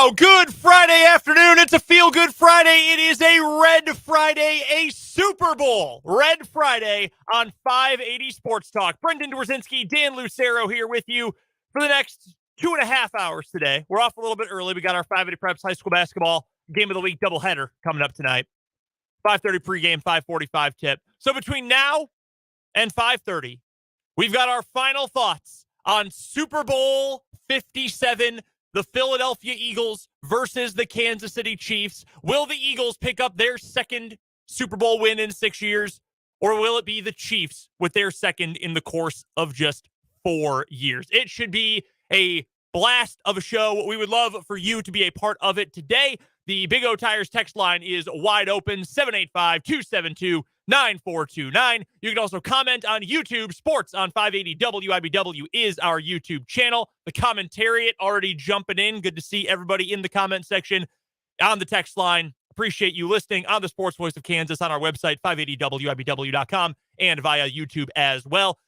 Oh, good Friday afternoon. It's a feel-good Friday. It is a Red Friday, a Super Bowl Red Friday on 580 Sports Talk. Brendan Dworzinski, Dan Lucero here with you for the next 2.5 hours today. We're off a little bit early. We got our 580 Preps high school basketball game of the week doubleheader coming up tonight. 5:30 pregame, 5:45 tip. So between now and 5:30, we've got our final thoughts on Super Bowl 57, the Philadelphia Eagles versus the Kansas City Chiefs. Will the Eagles pick up their second Super Bowl win in 6 years, or will it be the Chiefs with their second in the course of just 4 years? It should be a blast of a show. We would love for you to be a part of it today. The Big O Tires text line is wide open, 785-272-9429. You can also comment on YouTube. Sports on 580 WIBW is our YouTube channel. The commentariat already jumping in. Good to see everybody in the comment section on the text line. Appreciate you listening on the Sports Voice of Kansas on our website, 580WIBW.com, and via YouTube as well.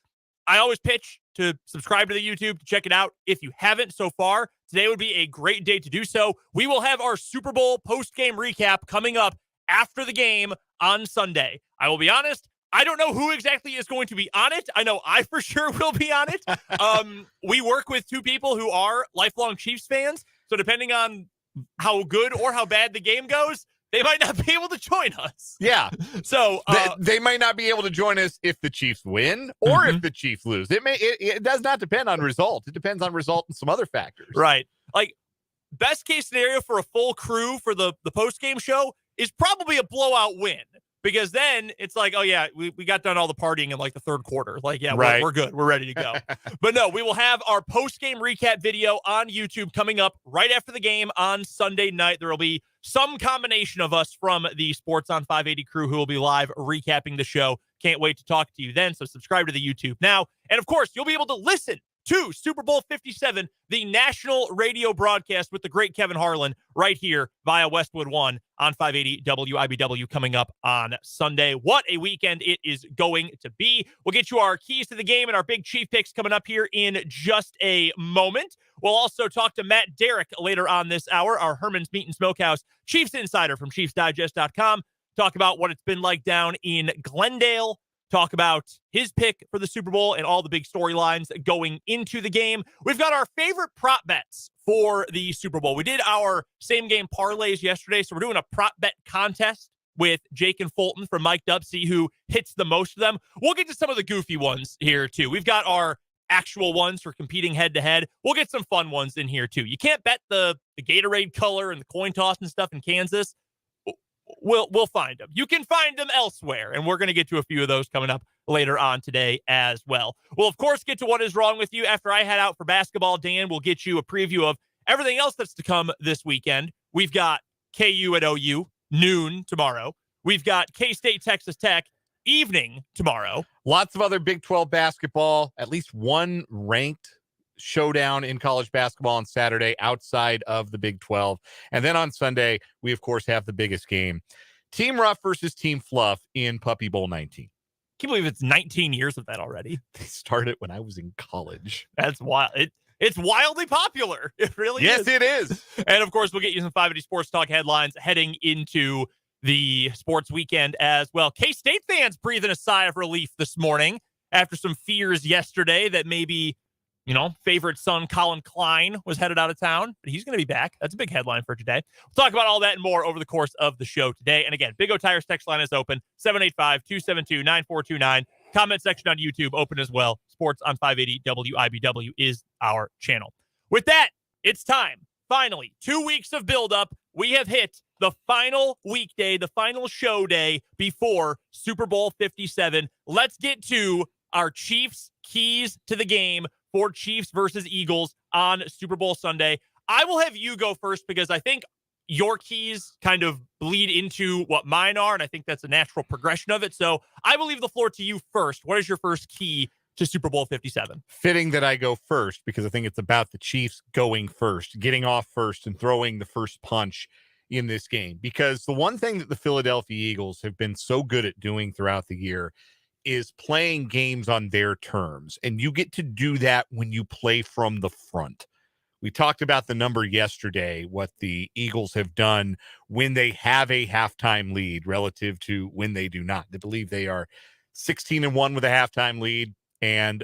I always pitch to subscribe to the YouTube, to check it out. If you haven't so far, today would be a great day to do so. We will have our Super Bowl post-game recap coming up after the game on Sunday. I will be honest, I don't know who exactly is going to be on it. I know I for sure will be on it. We work with two people who are lifelong Chiefs fans, so depending on how good or how bad the game goes, they might not be able to join us. Yeah. So they might not be able to join us if the Chiefs win or if the Chiefs lose. It does not depend on result. It depends on result and some other factors. Right. Like, best case scenario for a full crew for the post-game show is probably a blowout win. Because then it's like, oh, yeah, we got done all the partying in like the third quarter. Like, yeah, right. we're good. We're ready to go. But no, we will have our post-game recap video on YouTube coming up right after the game on Sunday night. There will be some combination of us from the Sports on 580 crew who will be live recapping the show. Can't wait to talk to you then. So subscribe to the YouTube now. And of course, you'll be able to listen to Super Bowl 57, the national radio broadcast with the great Kevin Harlan right here via Westwood One on 580 WIBW coming up on Sunday. What a weekend it is going to be. We'll get you our keys to the game and our big Chief picks coming up here in just a moment. We'll also talk to Matt Derrick later on this hour, our Herman's Meat and Smokehouse Chiefs insider from ChiefsDigest.com. Talk about what it's been like down in Glendale. Talk about his pick for the Super Bowl and all the big storylines going into the game. We've got our favorite prop bets for the Super Bowl. We did our same game parlays yesterday, so we're doing a prop bet contest with Jake and Fulton from Mic'd Up, see who hits the most of them. We'll get to some of the goofy ones here, too. We've got our actual ones for competing head-to-head. We'll get some fun ones in here, too. You can't bet the Gatorade color and the coin toss and stuff in Kansas. We'll find them. You can find them elsewhere, and we're going to get to a few of those coming up later on today as well. We'll, of course, get to what is wrong with you after I head out for basketball. Dan will get you a preview of everything else that's to come this weekend. We've got KU at OU, noon tomorrow. We've got K-State, Texas Tech, evening tomorrow. Lots of other Big 12 basketball, at least one ranked showdown in college basketball on Saturday outside of the Big 12. And then on Sunday, we, of course, have the biggest game. Team Rough versus Team Fluff in Puppy Bowl 19. Can't believe it's 19 years of that already. They started when I was in college. That's wild. It's wildly popular. It really is. Yes, it is. And, of course, we'll get you some 580 Sports Talk headlines heading into the sports weekend as well. K-State fans breathing a sigh of relief this morning after some fears yesterday that maybe, favorite son Colin Klein was headed out of town, but he's going to be back. That's a big headline for today. We'll talk about all that and more over the course of the show today. And again, Big O Tires text line is open, 785-272-9429. Comment section on YouTube open as well. Sports on 580 WIBW is our channel. With that, it's time. Finally, 2 weeks of buildup. We have hit the final weekday, the final show day before Super Bowl 57. Let's get to our Chiefs keys to the game for Chiefs versus Eagles on Super Bowl Sunday. I will have you go first because I think your keys kind of bleed into what mine are, and I think that's a natural progression of it. So I will leave the floor to you first. What is your first key to Super Bowl 57? Fitting that I go first because I think it's about the Chiefs going first, getting off first, and throwing the first punch in this game. Because the one thing that the Philadelphia Eagles have been so good at doing throughout the year is playing games on their terms. And you get to do that when you play from the front. We talked about the number yesterday, what the Eagles have done when they have a halftime lead relative to when they do not. They believe they are 16-1 with a halftime lead 16-1,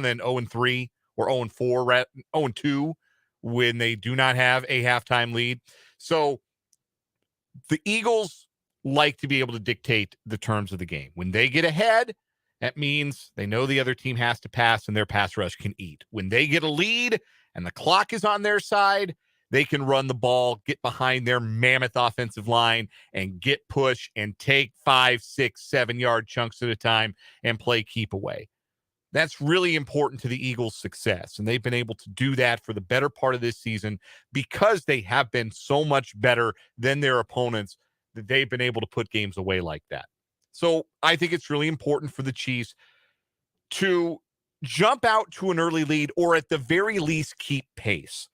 then 0-3 or 0-4, 0-2 when they do not have a halftime lead. So the Eagles like to be able to dictate the terms of the game. When they get ahead, that means they know the other team has to pass and their pass rush can eat. When they get a lead and the clock is on their side, they can run the ball, get behind their mammoth offensive line and get push and take 5, 6, 7-yard chunks at a time and play keep away. That's really important to the Eagles' success. And they've been able to do that for the better part of this season because they have been so much better than their opponents that they've been able to put games away like that. So I think it's really important for the Chiefs to jump out to an early lead or at the very least keep pace.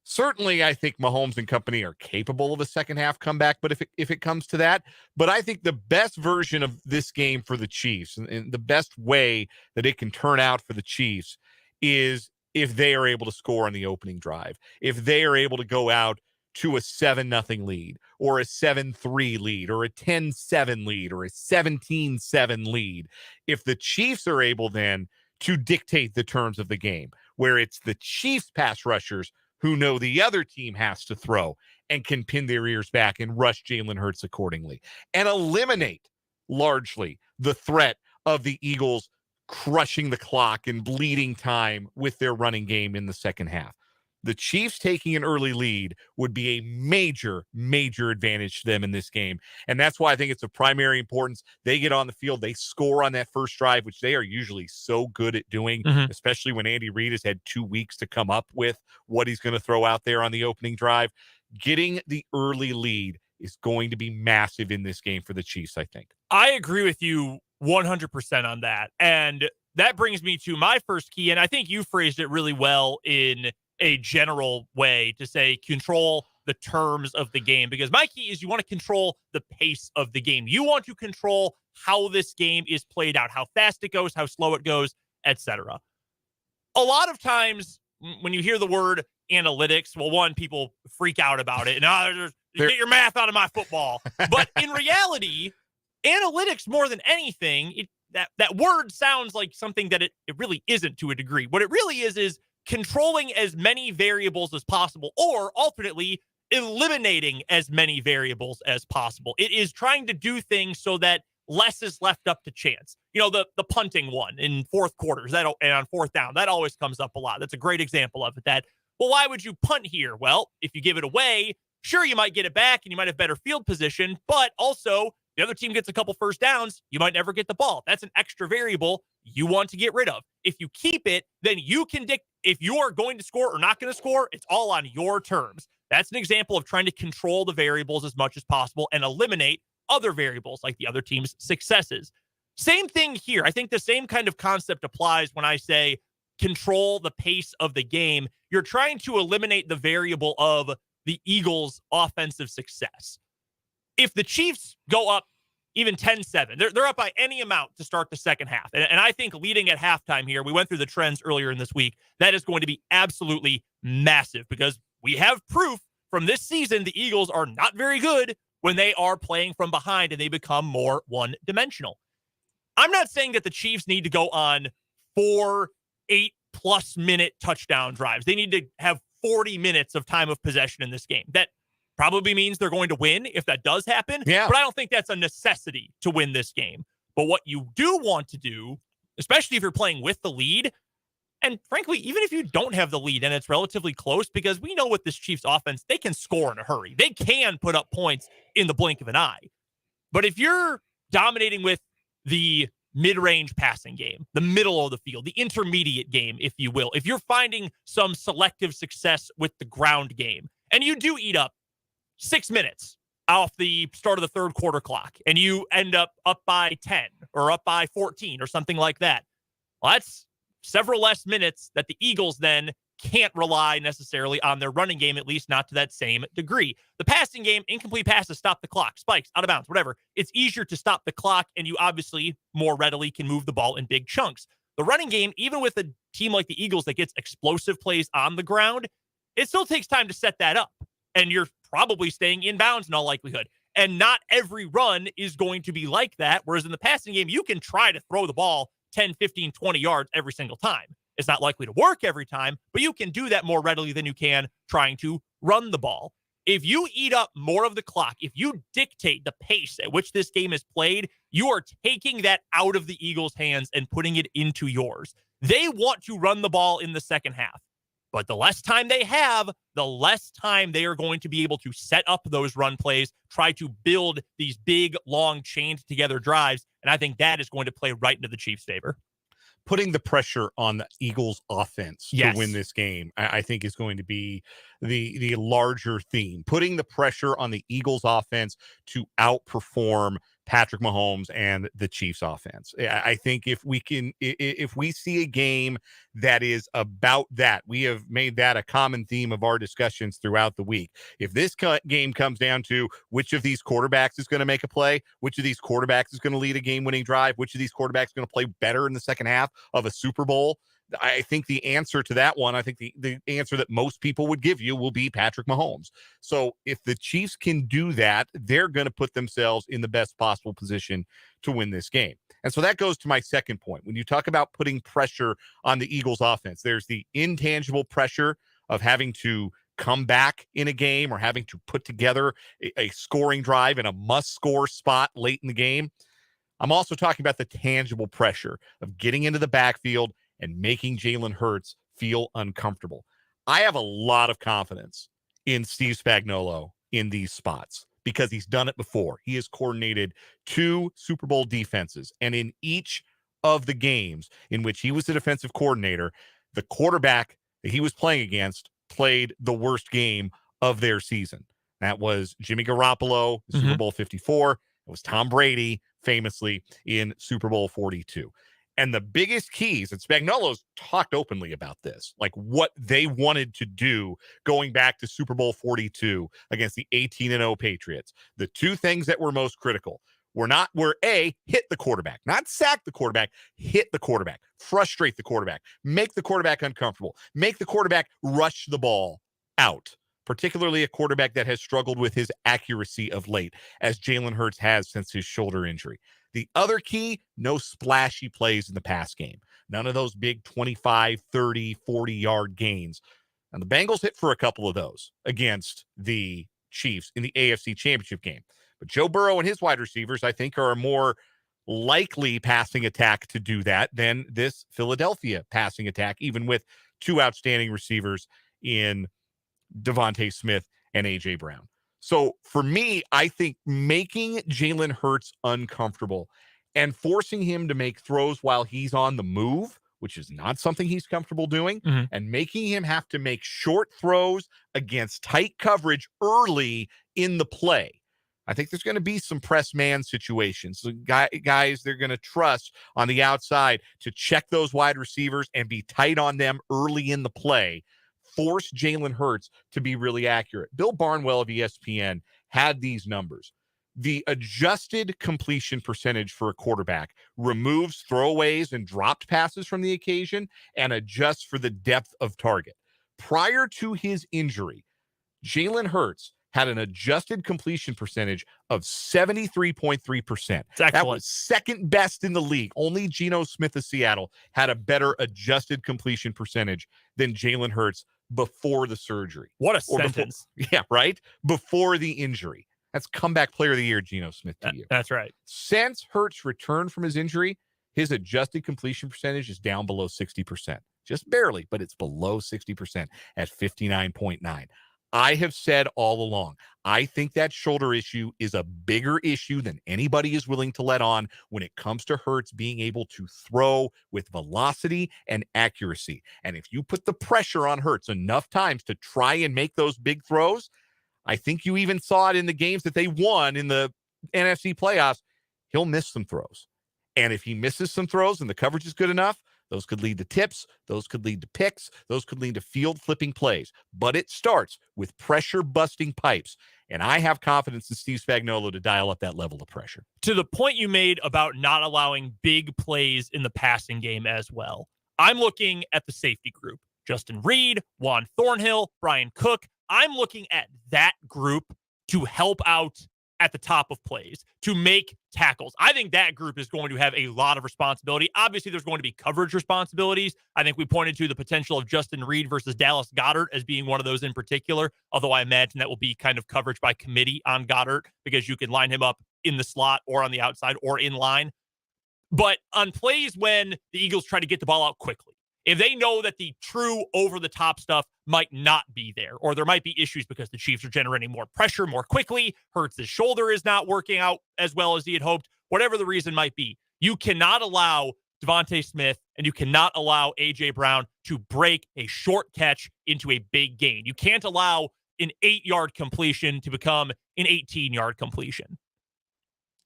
Certainly, I think Mahomes and company are capable of a second half comeback, but if it comes to that, but I think the best version of this game for the Chiefs and the best way that it can turn out for the Chiefs is if they are able to score on the opening drive, if they are able to go out to a 7-0 lead or a 7-3 lead or a 10-7 lead or a 17-7 lead. If the Chiefs are able then to dictate the terms of the game, where it's the Chiefs pass rushers who know the other team has to throw and can pin their ears back and rush Jalen Hurts accordingly and eliminate largely the threat of the Eagles crushing the clock and bleeding time with their running game in the second half. The Chiefs taking an early lead would be a major, major advantage to them in this game. And that's why I think it's of primary importance. They get on the field, they score on that first drive, which they are usually so good at doing, especially when Andy Reid has had 2 weeks to come up with what he's going to throw out there on the opening drive. Getting the early lead is going to be massive in this game for the Chiefs, I think. I agree with you 100% on that. And that brings me to my first key. And I think you phrased it really well in a general way to say control the terms of the game, because my key is you want to control the pace of the game. You want to control how this game is played out, how fast it goes, how slow it goes, etc. A lot of times when you hear the word analytics, well, one, people freak out about it and get your math out of my football. But in reality, analytics more than anything, that word sounds like something that it really isn't to a degree. What it really is controlling as many variables as possible, or alternately eliminating as many variables as possible. It is trying to do things so that less is left up to chance. You know, the punting one in fourth quarters and on fourth down, that always comes up a lot. That's a great example of it. Well, why would you punt here? Well, if you give it away, sure, you might get it back and you might have better field position, but also the other team gets a couple first downs, you might never get the ball. That's an extra variable you want to get rid of. If you keep it, then you can if you are going to score or not going to score, it's all on your terms. That's an example of trying to control the variables as much as possible and eliminate other variables like the other team's successes. Same thing here. I think the same kind of concept applies when I say control the pace of the game. You're trying to eliminate the variable of the Eagles' offensive success. If the Chiefs go up even 10-7, they're up by any amount to start the second half. And I think leading at halftime here, we went through the trends earlier in this week, that is going to be absolutely massive because we have proof from this season the Eagles are not very good when they are playing from behind and they become more one-dimensional. I'm not saying that the Chiefs need to go on 4 8+ minute touchdown drives. They need to have 40 minutes of time of possession in this game. That probably means they're going to win if that does happen. Yeah. But I don't think that's a necessity to win this game. But what you do want to do, especially if you're playing with the lead, and frankly, even if you don't have the lead and it's relatively close, because we know with this Chiefs offense, they can score in a hurry. They can put up points in the blink of an eye. But if you're dominating with the mid-range passing game, the middle of the field, the intermediate game, if you will, if you're finding some selective success with the ground game, and you do eat up 6 minutes off the start of the third quarter clock, and you end up by 10 or up by 14 or something like that, well, that's several less minutes that the Eagles then can't rely necessarily on their running game, at least not to that same degree. The passing game, incomplete passes, stop the clock, spikes, out of bounds, whatever. It's easier to stop the clock, and you obviously more readily can move the ball in big chunks. The running game, even with a team like the Eagles that gets explosive plays on the ground, it still takes time to set that up. And you're probably staying inbounds in all likelihood. And not every run is going to be like that. Whereas in the passing game, you can try to throw the ball 10, 15, 20 yards every single time. It's not likely to work every time, but you can do that more readily than you can trying to run the ball. If you eat up more of the clock, if you dictate the pace at which this game is played, you are taking that out of the Eagles' hands and putting it into yours. They want to run the ball in the second half, but the less time they have, the less time they are going to be able to set up those run plays, try to build these big, long, chained together drives, and I think that is going to play right into the Chiefs' favor. Putting the pressure on the Eagles offense to Yes. win this game, I think is going to be the larger theme. Putting the pressure on the Eagles offense to outperform Patrick Mahomes and the Chiefs offense. I think if we see a game that is about that, we have made that a common theme of our discussions throughout the week. If this game comes down to which of these quarterbacks is going to make a play, which of these quarterbacks is going to lead a game-winning drive, which of these quarterbacks is going to play better in the second half of a Super Bowl, I think the answer to that one, I think the answer that most people would give you will be Patrick Mahomes. So if the Chiefs can do that, they're going to put themselves in the best possible position to win this game. And so that goes to my second point. When you talk about putting pressure on the Eagles offense, there's the intangible pressure of having to come back in a game or having to put together a scoring drive in a must-score spot late in the game. I'm also talking about the tangible pressure of getting into the backfield and making Jalen Hurts feel uncomfortable. I have a lot of confidence in Steve Spagnuolo in these spots because he's done it before. He has coordinated 2 Super Bowl defenses, and in each of the games in which he was the defensive coordinator, the quarterback that he was playing against played the worst game of their season. That was Jimmy Garoppolo, Super Bowl 54. It was Tom Brady, famously, in Super Bowl 42. And the biggest keys, and Spagnuolo's talked openly about this, like what they wanted to do going back to Super Bowl 42 against the 18-0 Patriots. The 2 things that were most critical were A, hit the quarterback, not sack the quarterback, hit the quarterback, frustrate the quarterback, make the quarterback uncomfortable, make the quarterback rush the ball out, particularly a quarterback that has struggled with his accuracy of late, as Jalen Hurts has since his shoulder injury. The other key, no splashy plays in the pass game. None of those big 25, 30, 40-yard gains. And the Bengals hit for a couple of those against the Chiefs in the AFC Championship game. But Joe Burrow and his wide receivers, I think, are a more likely passing attack to do that than this Philadelphia passing attack, even with 2 outstanding receivers in Devontae Smith and A.J. Brown. So for me, I think making Jalen Hurts uncomfortable and forcing him to make throws while he's on the move, which is not something he's comfortable doing, and making him have to make short throws against tight coverage early in the play. I think there's going to be some press man situations. So guys, they're going to trust on the outside to check those wide receivers and be tight on them early in the play. Force Jalen Hurts to be really accurate. Bill Barnwell of ESPN had these numbers. The adjusted completion percentage for a quarterback removes throwaways and dropped passes from the occasion and adjusts for the depth of target. Prior to his injury, Jalen Hurts had an adjusted completion percentage of 73.3%. That was second best in the league. Only Geno Smith of Seattle had a better adjusted completion percentage than Jalen Hurts before the surgery. What a sentence. Before the injury. That's comeback player of the year, Geno Smith to you. That's right. Since Hurts returned from his injury, his adjusted completion percentage is down below 60%. Just barely, but it's below 60% at 59.9. I have said all along, I think that shoulder issue is a bigger issue than anybody is willing to let on when it comes to Hurts being able to throw with velocity and accuracy. And if you put the pressure on Hurts enough times to try and make those big throws, I think you even saw it in the games that they won in the NFC playoffs, he'll miss some throws. And if he misses some throws and the coverage is good enough, Those could lead to tips. Those could lead to picks. Those could lead to field flipping plays. But it starts with pressure busting pipes. And I have confidence in Steve Spagnuolo to dial up that level of pressure. To the point you made about not allowing big plays in the passing game as well, I'm looking at the safety group. Justin Reed, Juan Thornhill, Brian Cook. I'm looking at that group to help out at the top of plays, to make tackles. I think that group is going to have a lot of responsibility. Obviously, there's going to be coverage responsibilities. I think we pointed to the potential of Justin Reed versus Dallas Goedert as being one of those in particular, although I imagine that will be kind of coverage by committee on Goedert because you can line him up in the slot or on the outside or in line. But on plays when the Eagles try to get the ball out quickly, if they know that the true over-the-top stuff might not be there, or there might be issues because the Chiefs are generating more pressure more quickly, Hurts' shoulder is not working out as well as he had hoped, whatever the reason might be, you cannot allow Devontae Smith and you cannot allow A.J. Brown to break a short catch into a big gain. You can't allow an 8-yard completion to become an 18-yard completion.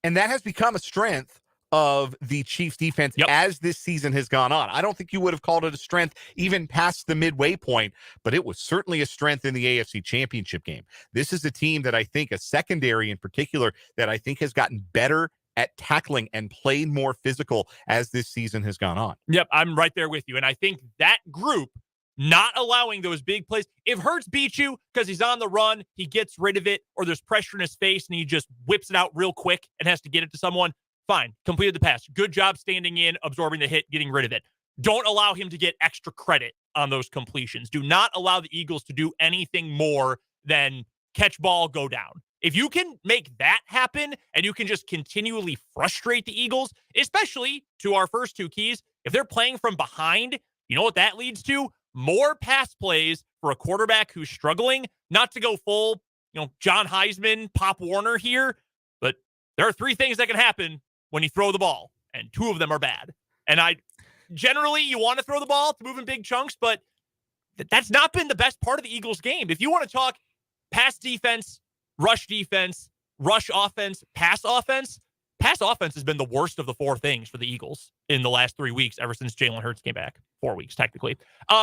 And that has become a strength of the Chiefs defense as this season has gone on. I don't think you would have called it a strength even past the midway point, but it was certainly a strength in the AFC Championship game. This is a team that I think, a secondary in particular, that I think has gotten better at tackling and played more physical as this season has gone on. Yep, I'm right there with you. And I think that group not allowing those big plays, if Hurts beats you because he's on the run, he gets rid of it, or there's pressure in his face and he just whips it out real quick and has to get it to someone, fine, completed the pass. Good job standing in, absorbing the hit, getting rid of it. Don't allow him to get extra credit on those completions. Do not allow the Eagles to do anything more than catch ball, go down. If you can make that happen and you can just continually frustrate the Eagles, especially to our first two keys, if they're playing from behind, you know what that leads to? More pass plays for a quarterback who's struggling, not to go full, John Heisman, Pop Warner here, but there are three things that can happen when you throw the ball, and two of them are bad. And generally, you want to throw the ball to move in big chunks, but that's not been the best part of the Eagles game. If you want to talk pass defense, rush offense, pass offense has been the worst of the four things for the Eagles in the last 3 weeks, ever since Jalen Hurts came back. 4 weeks, technically.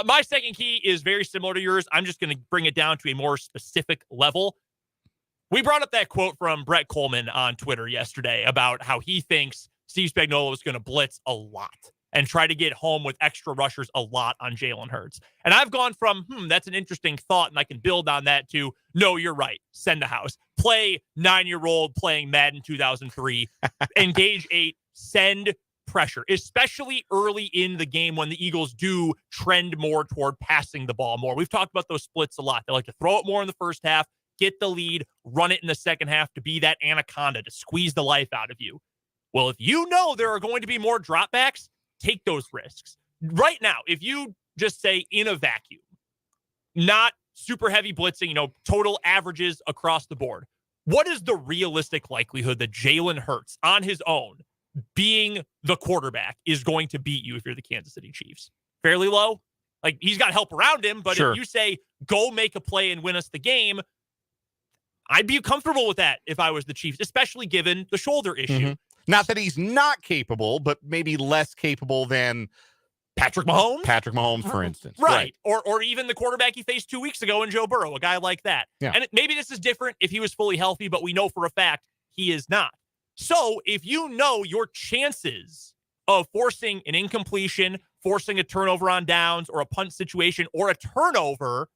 My second key is very similar to yours. I'm just going to bring it down to a more specific level. We brought up that quote from Brett Coleman on Twitter yesterday about how he thinks Steve Spagnuolo is going to blitz a lot and try to get home with extra rushers a lot on Jalen Hurts. And I've gone from, that's an interesting thought, and I can build on that, to, no, you're right, send a house. Play 9-year-old playing Madden 2003, engage 8, send pressure, especially early in the game when the Eagles do trend more toward passing the ball more. We've talked about those splits a lot. They like to throw it more in the first half, get the lead, run it in the second half to be that anaconda, to squeeze the life out of you. Well, if you know there are going to be more dropbacks, take those risks. Right now, if you just say in a vacuum, not super heavy blitzing, total averages across the board, what is the realistic likelihood that Jalen Hurts on his own, being the quarterback, is going to beat you if you're the Kansas City Chiefs? Fairly low? Like, he's got help around him, but sure. If you say, go make a play and win us the game, I'd be comfortable with that if I was the Chiefs, especially given the shoulder issue. Mm-hmm. Not that he's not capable, but maybe less capable than Patrick Mahomes, for instance. Right. Or even the quarterback he faced 2 weeks ago in Joe Burrow, a guy like that. Yeah. And maybe this is different if he was fully healthy, but we know for a fact he is not. So if you know your chances of forcing an incompletion, forcing a turnover on downs, or a punt situation, or a turnover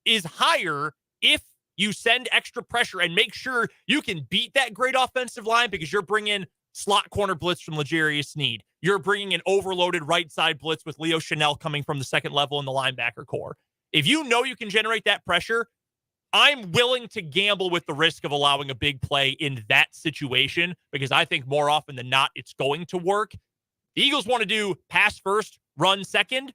is higher if you send extra pressure and make sure you can beat that great offensive line, because you're bringing slot corner blitz from L'Jarius Sneed. You're bringing an overloaded right side blitz with Leo Chanel coming from the second level in the linebacker core. If you know you can generate that pressure, I'm willing to gamble with the risk of allowing a big play in that situation, because I think more often than not, it's going to work. The Eagles want to do pass first, run second.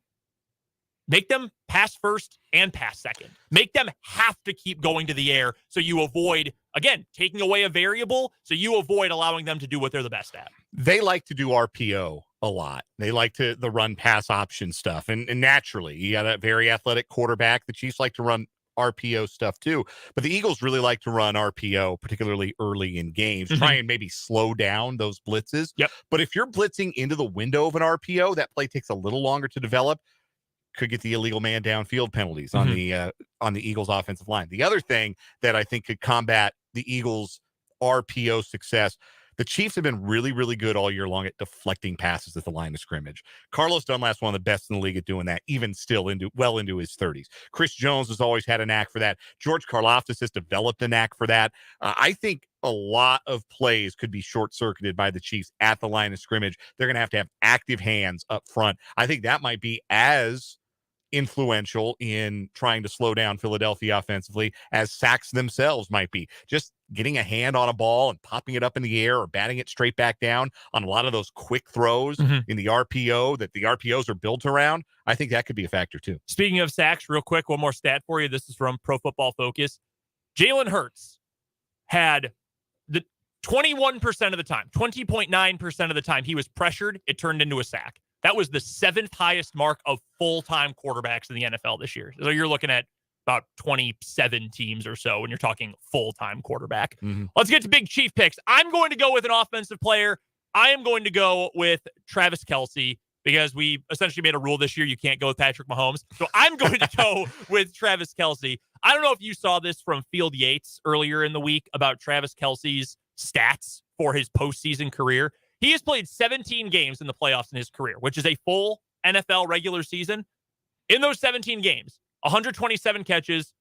Make them pass first and pass second. Make them have to keep going to the air so you avoid, again, taking away a variable, so you avoid allowing them to do what they're the best at. They like to do RPO a lot. They like to the run pass option stuff. And naturally, you got a very athletic quarterback. The Chiefs like to run RPO stuff too. But the Eagles really like to run RPO, particularly early in games, try and maybe slow down those blitzes. Yep. But if you're blitzing into the window of an RPO, that play takes a little longer to develop. Could get the illegal man downfield penalties on the Eagles offensive line. The other thing that I think could combat the Eagles RPO success, the Chiefs have been really, really good all year long at deflecting passes at the line of scrimmage. Carlos Dunlap's one of the best in the league at doing that, even still well into his 30s. Chris Jones has always had a knack for that. George Karlaftis has developed a knack for that. I think a lot of plays could be short-circuited by the Chiefs at the line of scrimmage. They're going to have active hands up front. I think that might be as influential in trying to slow down Philadelphia offensively as sacks themselves might be. Just getting a hand on a ball and popping it up in the air or batting it straight back down on a lot of those quick throws in the RPO that the RPOs are built around, I think that could be a factor too. Speaking of sacks, real quick, one more stat for you. This is from Pro Football Focus. Jalen Hurts had the 21% of the time, 20.9% of the time he was pressured, it turned into a sack. That was the 7th highest mark of full-time quarterbacks in the NFL this year. So you're looking at about 27 teams or so when you're talking full-time quarterback. Let's get to big Chief picks. I'm going to go with an offensive player. I am going to go with Travis Kelce because we essentially made a rule this year you can't go with Patrick Mahomes. So I'm going to go with Travis Kelce. I don't know if you saw this from Field Yates earlier in the week about Travis Kelce's stats for his postseason career. He has played 17 games in the playoffs in his career, which is a full NFL regular season. In those 17 games, 127 catches,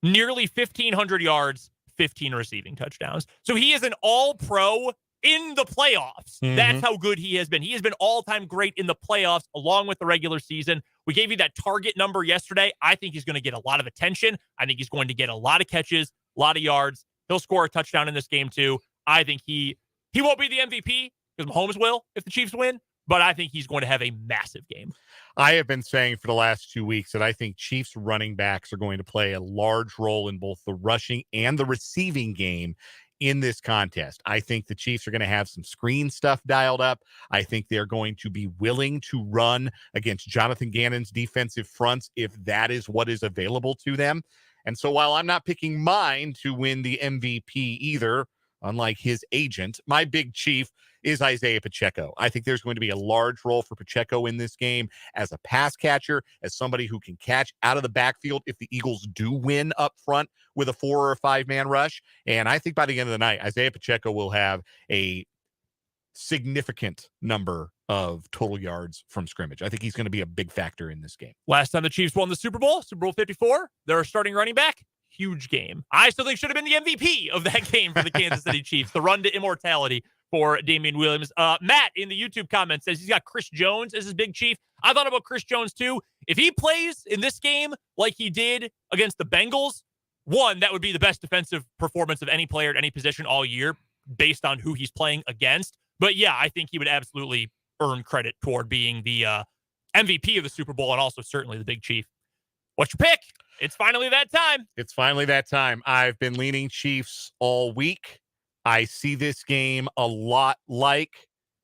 nearly 1,500 yards, 15 receiving touchdowns. So he is an all-pro in the playoffs. That's how good he has been. He has been all-time great in the playoffs along with the regular season. We gave you that target number yesterday. I think he's going to get a lot of attention. I think he's going to get a lot of catches, a lot of yards. He'll score a touchdown in this game too. I think he won't be the MVP, because Mahomes will if the Chiefs win, but I think he's going to have a massive game. I have been saying for the last 2 weeks that I think Chiefs running backs are going to play a large role in both the rushing and the receiving game in this contest. I think the Chiefs are going to have some screen stuff dialed up. I think they're going to be willing to run against Jonathan Gannon's defensive fronts if that is what is available to them. And so while I'm not picking mine to win the MVP either, unlike his agent, my big Chief is Isaiah Pacheco. I think there's going to be a large role for Pacheco in this game as a pass catcher, as somebody who can catch out of the backfield if the Eagles do win up front with a 4 or 5 man rush. And I think by the end of the night, Isaiah Pacheco will have a significant number of total yards from scrimmage. I think he's going to be a big factor in this game. Last time the Chiefs won the Super Bowl 54, their starting running back, huge game. I still think should have been the MVP of that game for the Kansas City Chiefs, the run to immortality for Damian Williams. Matt in the YouTube comments says he's got Chris Jones as his big Chief. I thought about Chris Jones too. If he plays in this game like he did against the Bengals, one, that would be the best defensive performance of any player at any position all year based on who he's playing against. But yeah, I think he would absolutely earn credit toward being the MVP of the Super Bowl and also certainly the big Chief. What's your pick? It's finally that time. It's finally that time. I've been leaning Chiefs all week. I see this game a lot like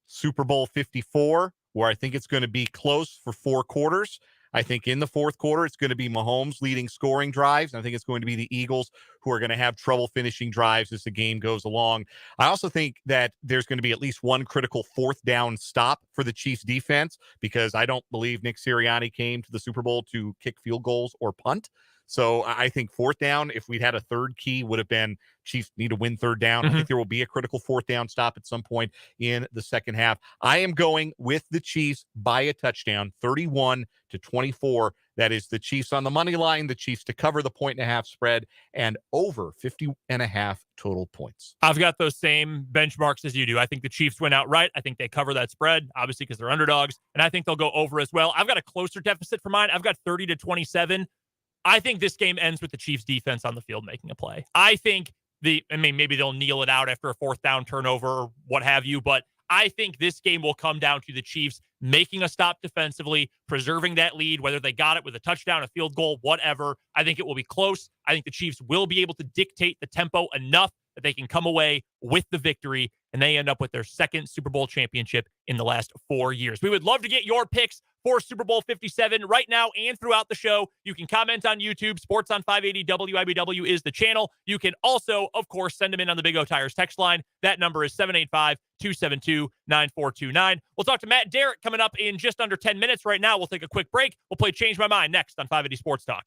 Super Bowl 54, where I think it's going to be close for 4 quarters. I think in the fourth quarter, it's going to be Mahomes leading scoring drives. I think it's going to be the Eagles who are going to have trouble finishing drives as the game goes along. I also think that there's going to be at least one critical 4th down stop for the Chiefs defense, because I don't believe Nick Sirianni came to the Super Bowl to kick field goals or punt. So I think 4th down, if we'd had a third key, would have been Chiefs need to win 3rd down. I think there will be a critical 4th down stop at some point in the second half. I am going with the Chiefs by a touchdown, 31-24. That is the Chiefs on the money line, the Chiefs to cover the 1.5 spread, and over 50.5 total points. I've got those same benchmarks as you do. I think the Chiefs win outright. I think they cover that spread, obviously, because they're underdogs, and I think they'll go over as well. I've got a closer deficit for mine. I've got 30-27. I think this game ends with the Chiefs defense on the field making a play. I think maybe they'll kneel it out after a 4th down turnover or what have you, but I think this game will come down to the Chiefs making a stop defensively, preserving that lead, whether they got it with a touchdown, a field goal, whatever. I think it will be close. I think the Chiefs will be able to dictate the tempo enough that they can come away with the victory. and they end up with their second Super Bowl championship in the last 4 years. We would love to get your picks for Super Bowl 57 right now and throughout the show. You can comment on YouTube. Sports on 580 WIBW is the channel. You can also, of course, send them in on the Big O Tires text line. That number is 785-272-9429. We'll talk to Matt Derrick coming up in just under 10 minutes. Right now, we'll take a quick break. We'll play Change My Mind next on 580 Sports Talk.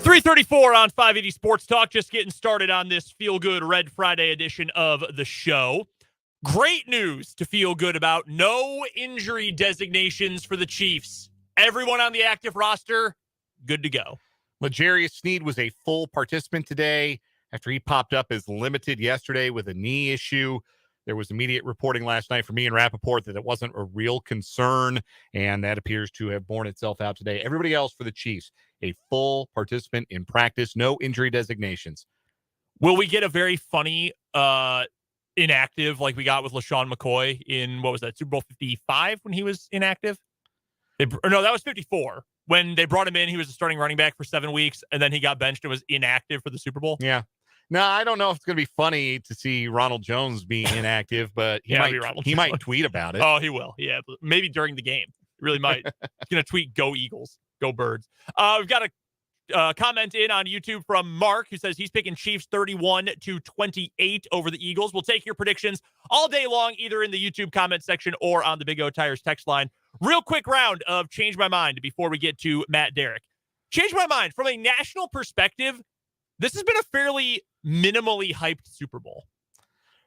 .334 on 580 Sports Talk, just getting started on this feel-good Red Friday edition of the show. Great news to feel good about. No injury designations for the Chiefs. Everyone on the active roster, good to go. L'Jarius Sneed was a full participant today after he popped up as limited yesterday with a knee issue. There was immediate reporting last night from me and Rappaport that it wasn't a real concern, and that appears to have borne itself out today. Everybody else for the Chiefs, a full participant in practice, no injury designations. Will we get a very funny inactive like we got with LaShawn McCoy in, what was that, Super Bowl 55 when he was inactive? No, that was 54. When they brought him in, he was a starting running back for 7 weeks, and then he got benched and was inactive for the Super Bowl. Yeah. No, I don't know if it's going to be funny to see Ronald Jones be inactive, but he might tweet about it. Oh, he will. Yeah, maybe during the game. He really might. He's going to tweet, "Go Eagles, go Birds." We've got a comment in on YouTube from Mark, who says he's picking Chiefs 31-28 over the Eagles. We'll take your predictions all day long, either in the YouTube comment section or on the Big O Tires text line. Real quick round of Change My Mind before we get to Matt Derrick. Change My Mind. From a national perspective, this has been a fairly minimally hyped Super Bowl.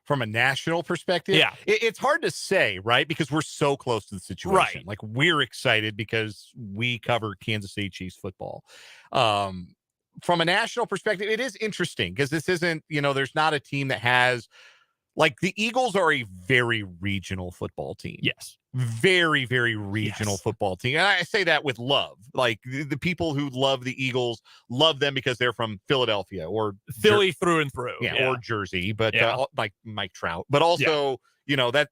From a national perspective, Yeah. it's hard to say, right? Because we're so close to the situation. Right. Like, we're excited because we cover Kansas City Chiefs football. From a national perspective, it is interesting because this isn't, there's not a team that has, like, the Eagles are a very regional football team. Yes. Very, very regional Yes. football team. And I say that with love. Like, the people who love the Eagles love them because they're from Philadelphia or Philly through and through. yeah, or Jersey, but Yeah. like Mike Trout. But also,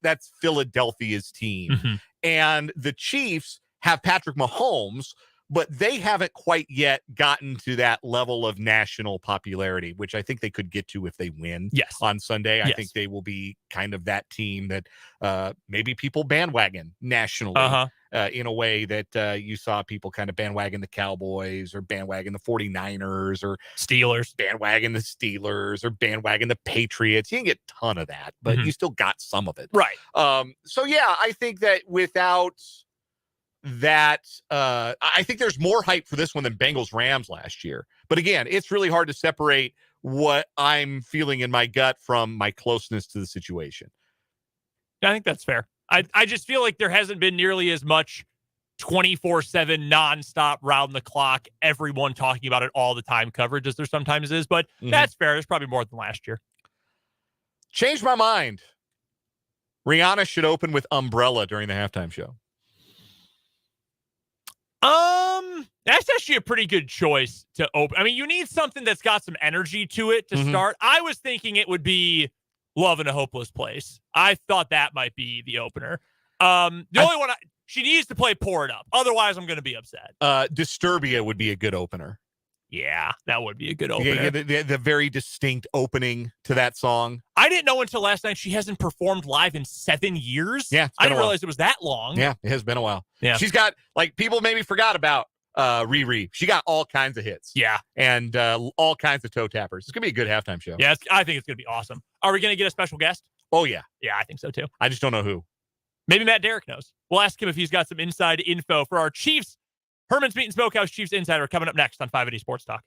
that's Philadelphia's team. Mhm. And the Chiefs have Patrick Mahomes, but they haven't quite yet gotten to that level of national popularity, which I think they could get to if they win Yes. on Sunday. I Yes. think they will be kind of that team that maybe people bandwagon nationally in a way that you saw people kind of bandwagon the Cowboys or bandwagon the 49ers or Steelers. bandwagon the Steelers or bandwagon the Patriots. You didn't get a ton of that, but you still got some of it. Right. So, yeah, I think that without that, I think there's more hype for this one than Bengals Rams last year. But again, it's really hard to separate what I'm feeling in my gut from my closeness to the situation. I think that's fair. I just feel like there hasn't been nearly as much 24/7 nonstop round the clock, everyone talking about it all the time coverage as there sometimes is, but that's fair. There's probably more than last year. Changed my mind. Rihanna should open with Umbrella during the halftime show. That's actually a pretty good choice to open. I mean, you need something that's got some energy to it to start. I was thinking it would be Love in a Hopeless Place. I thought that might be the opener. The only one she needs to play Pour It Up. Otherwise, I'm going to be upset. Disturbia would be a good opener. Yeah, that would be a good opener. The very distinct opening to that song. I didn't know until last night she hasn't performed live in 7 years. Yeah, I didn't realize it was that long. Yeah, it has been a while. Yeah. She's got, like, people maybe forgot about Riri. She got all kinds of hits. Yeah. And all kinds of toe tappers. It's going to be a good halftime show. Yeah, I think it's going to be awesome. Are we going to get a special guest? Oh, yeah. Yeah, I think so, too. I just don't know who. Maybe Matt Derrick knows. We'll ask him if he's got some inside info for our Chiefs. Herman's Meat and Smokehouse Chiefs Insider coming up next on 580 Sports Talk.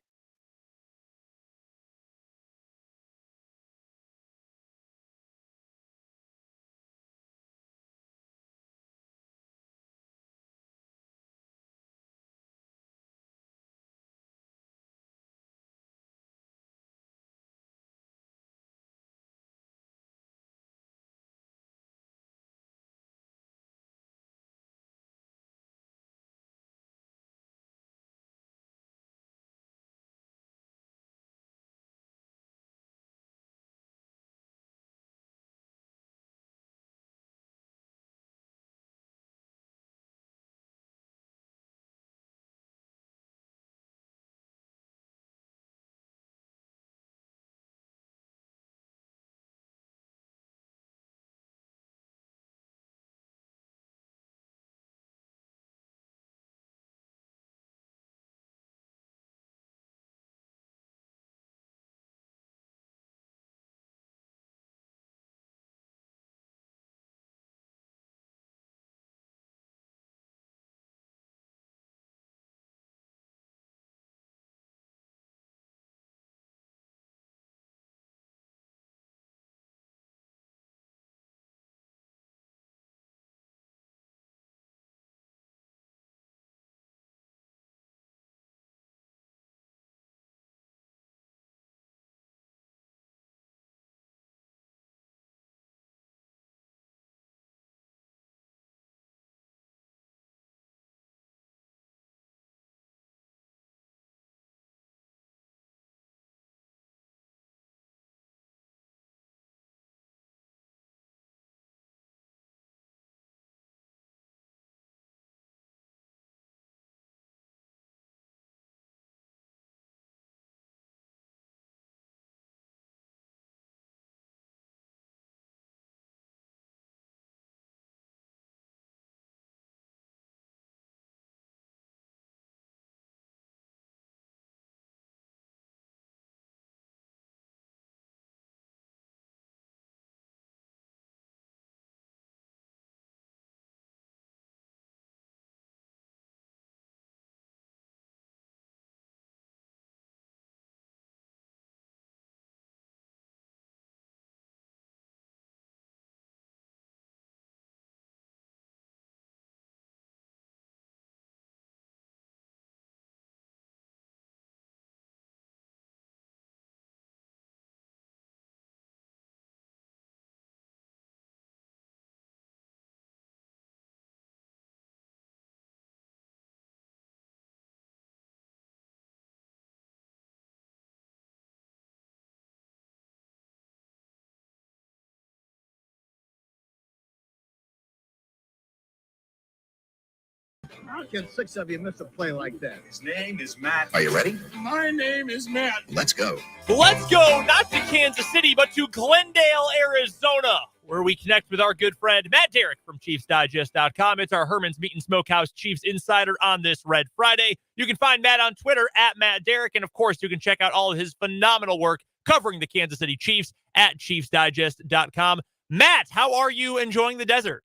How can 6 of you miss a play like that? His name is Matt. Are you ready? My name is Matt. Let's go. Let's go not to Kansas City, but to Glendale, Arizona, where we connect with our good friend Matt Derrick from ChiefsDigest.com. It's our Herman's Meat and Smokehouse Chiefs Insider on this Red Friday. You can find Matt on Twitter at Matt Derrick, and of course, you can check out all of his phenomenal work covering the Kansas City Chiefs at ChiefsDigest.com. Matt, how are you enjoying the desert?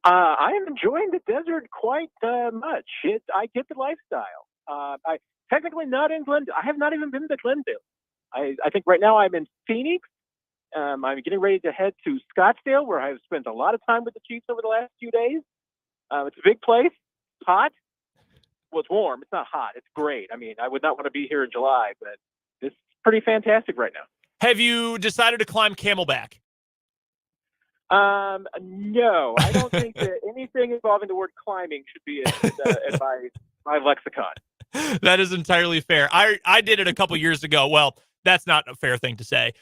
I am enjoying the desert quite much. I get the lifestyle. I technically not in Glendale. I have not even been to Glendale. I think right now I'm in Phoenix. I'm getting ready to head to Scottsdale, where I've spent a lot of time with the Chiefs over the last few days. It's a big place. It's hot. Well, it's warm. It's not hot. It's great. I mean, I would not want to be here in July, but it's pretty fantastic right now. Have you decided to climb Camelback? No, I don't think that anything involving the word climbing should be in my lexicon. That is entirely fair. I did it a couple years ago. Well, that's not a fair thing to say.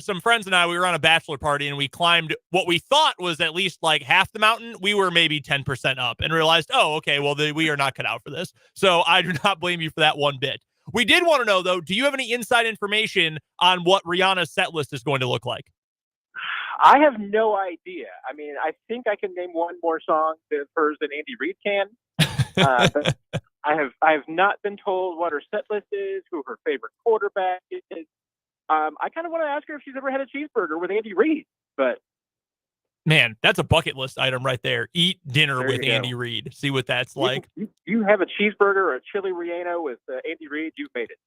Some friends and I, we were on a bachelor party and we climbed what we thought was at least like half the mountain. We were maybe 10% up and realized, oh, okay, well, we are not cut out for this. So I do not blame you for that one bit. We did want to know, though, do you have any inside information on what Rihanna's set list is going to look like? I have no idea. I mean, I think I can name one more song of hers than Andy Reid can. But I have not been told what her set list is, who her favorite quarterback is. I kind of want to ask her if she's ever had a cheeseburger with Andy Reid. But man, that's a bucket list item right there. Eat dinner with Andy Reid. See what that's like. You have a cheeseburger or a chili relleno with Andy Reid, you've made it.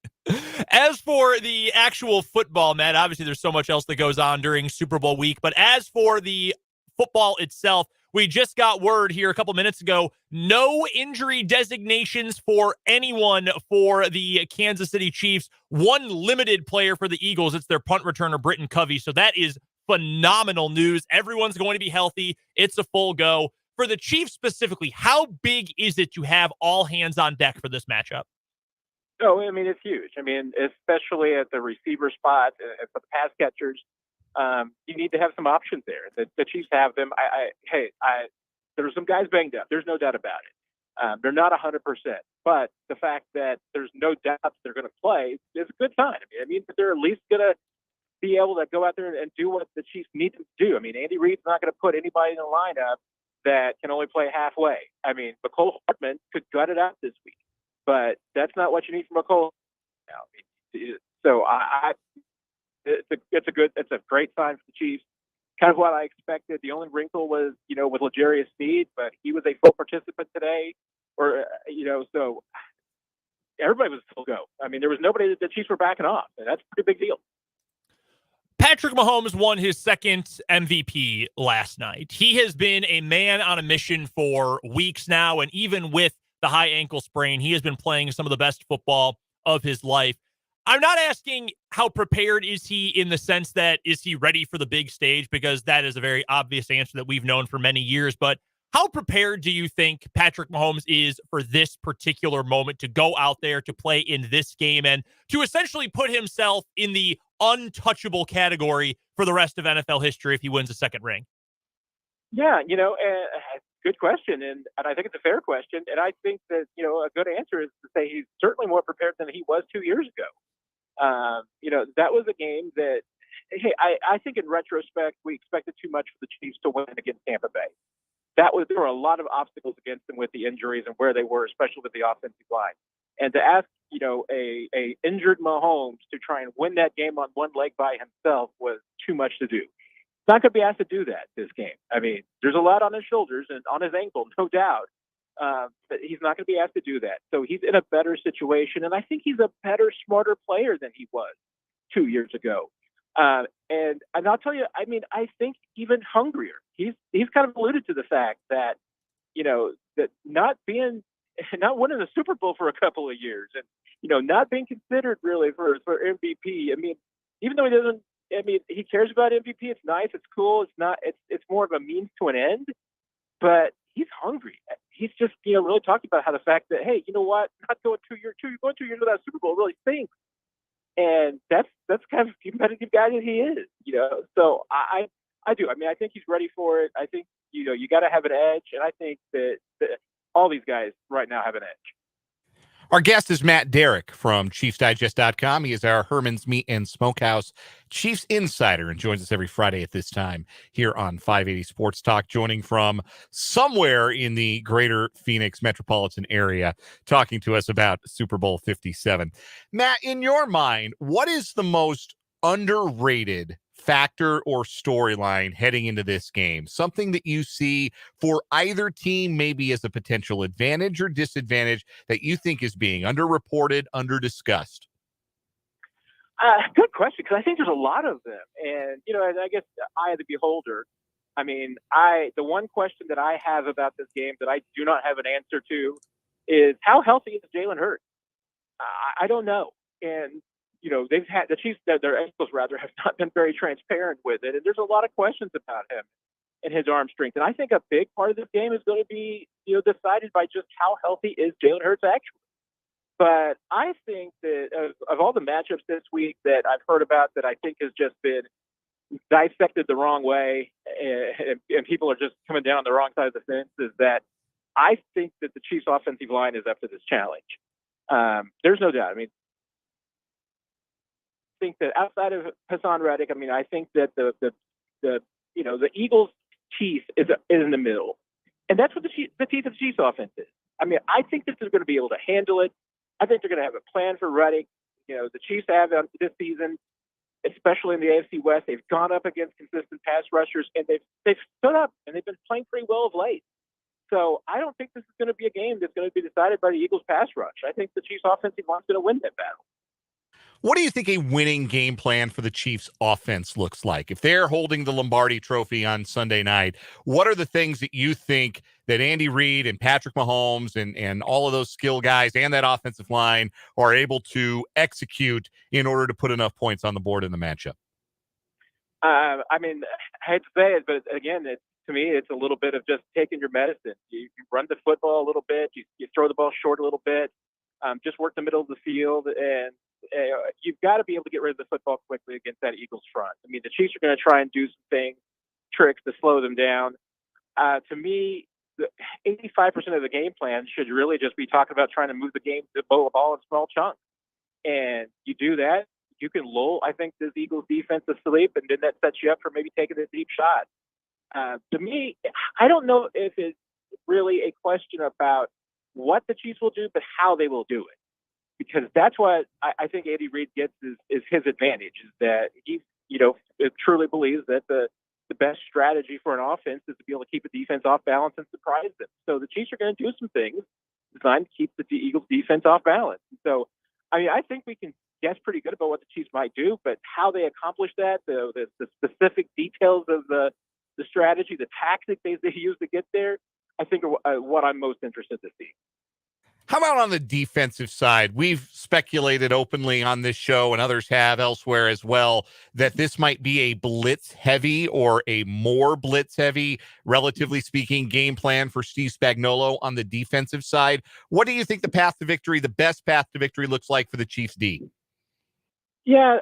As for the actual football, Matt, obviously there's so much else that goes on during Super Bowl week. But as for the football itself, we just got word here a couple minutes ago, no injury designations for anyone for the Kansas City Chiefs. One limited player for the Eagles. It's their punt returner, Britton Covey. So that is phenomenal news. Everyone's going to be healthy. It's a full go. For the Chiefs specifically, how big is it to have all hands on deck for this matchup? Oh, I mean, it's huge. I mean, especially at the receiver spot and for the pass catchers, you need to have some options there. The Chiefs have them. There were some guys banged up. There's no doubt about it. They're not 100%, but the fact that there's no doubt they're going to play is a good sign. I mean that they're at least going to be able to go out there and do what the Chiefs need them to do. I mean, Andy Reid's not going to put anybody in the lineup that can only play halfway. I mean, McCole Hardman could gut it out this week, but that's not what you need from McCole. So it's a great sign for the Chiefs. Kind of what I expected. The only wrinkle was, with L'Jarius Sneed, but he was a full participant today, so everybody was full go. I mean, there was nobody that the Chiefs were backing off, and that's a pretty big deal. Patrick Mahomes won his second MVP last night. He has been a man on a mission for weeks now, and even with the high ankle sprain, he has been playing some of the best football of his life. I'm not asking how prepared is he in the sense that is he ready for the big stage, because that is a very obvious answer that we've known for many years, but how prepared do you think Patrick Mahomes is for this particular moment to go out there to play in this game and to essentially put himself in the untouchable category for the rest of NFL history if he wins a second ring? Yeah, good question, and I think it's a fair question, and I think that, a good answer is to say he's certainly more prepared than he was 2 years ago. That was a game that, I think in retrospect, we expected too much for the Chiefs to win against Tampa Bay. There were a lot of obstacles against them with the injuries and where they were, especially with the offensive line. And to ask, a injured Mahomes to try and win that game on one leg by himself was too much to do. He's not going to be asked to do that this game. I mean, there's a lot on his shoulders and on his ankle, no doubt. But he's not going to be asked to do that. So he's in a better situation. And I think he's a better, smarter player than he was 2 years ago. And I'll tell you, I mean, I think even hungrier. He's kind of alluded to the fact that, that not winning the Super Bowl for a couple of years and, not being considered really for MVP. I mean, even though he cares about MVP. It's nice. It's cool. It's more of a means to an end, but he's hungry. He's just, really talking about how the fact that, hey, you know what? Not going 2 years without a Super Bowl really stinks. And that's kind of the competitive guy that he is, So I do. I mean, I think he's ready for it. I think, you got to have an edge. And I think that all these guys right now have an edge. Our guest is Matt Derrick from ChiefsDigest.com. He is our Herman's Meat and Smokehouse Chiefs insider and joins us every Friday at this time here on 580 Sports Talk, joining from somewhere in the greater Phoenix metropolitan area, talking to us about Super Bowl 57. Matt, in your mind, what is the most underrated factor or storyline heading into this game? Something that you see for either team maybe as a potential advantage or disadvantage that you think is being underreported, underdiscussed? Good question, because I think there's a lot of them. And, and I guess the eye of the beholder. I mean, the one question that I have about this game that I do not have an answer to is how healthy is Jalen Hurts? I don't know. And, they've had the Chiefs, their ankles rather, have not been very transparent with it. And there's a lot of questions about him and his arm strength. And I think a big part of this game is going to be, decided by just how healthy is Jalen Hurts actually. But I think that of all the matchups this week that I've heard about that I think has just been dissected the wrong way and people are just coming down on the wrong side of the fence, is that I think that the Chiefs offensive line is up to this challenge. There's no doubt. I mean, I think that outside of Hassan Reddick, I think that the Eagles' teeth is in the middle, and that's what the teeth of the Chiefs offense is. I think that they're going to be able to handle it. I think they're going to have a plan for Reddick. The Chiefs have this season, especially in the AFC West, they've gone up against consistent pass rushers, and they've stood up and they've been playing pretty well of late. So I don't think this is going to be a game that's going to be decided by the Eagles' pass rush. I think the Chiefs' offensive line is going to win that battle. What do you think a winning game plan for the Chiefs offense looks like? If they're holding the Lombardi Trophy on Sunday night, what are the things that you think that Andy Reid and Patrick Mahomes and all of those skill guys and that offensive line are able to execute in order to put enough points on the board in the matchup? I hate to say it, but again, to me, it's a little bit of just taking your medicine. You run the football a little bit, you throw the ball short a little bit, just work the middle of the field, and you've got to be able to get rid of the football quickly against that Eagles front. The Chiefs are going to try and do some things, tricks to slow them down. To me, 85% of the game plan should really just be talking about trying to move the ball in small chunks. And you do that, you can lull, I think, this Eagles defense to sleep, and then that sets you up for maybe taking a deep shot. To me, I don't know if it's really a question about what the Chiefs will do, but how they will do it. Because that's what I think Andy Reid gets is his advantage, is that he, truly believes that the best strategy for an offense is to be able to keep a defense off balance and surprise them. So the Chiefs are going to do some things designed to keep the Eagles defense off balance. So, I think we can guess pretty good about what the Chiefs might do, but how they accomplish that, the specific details of the strategy, the tactics they use to get there, I think are what I'm most interested to see. How about on the defensive side? We've speculated openly on this show, and others have elsewhere as well, that this might be a blitz-heavy or a more blitz-heavy, relatively speaking, game plan for Steve Spagnuolo on the defensive side. What do you think the best path to victory looks like for the Chiefs D? Yeah,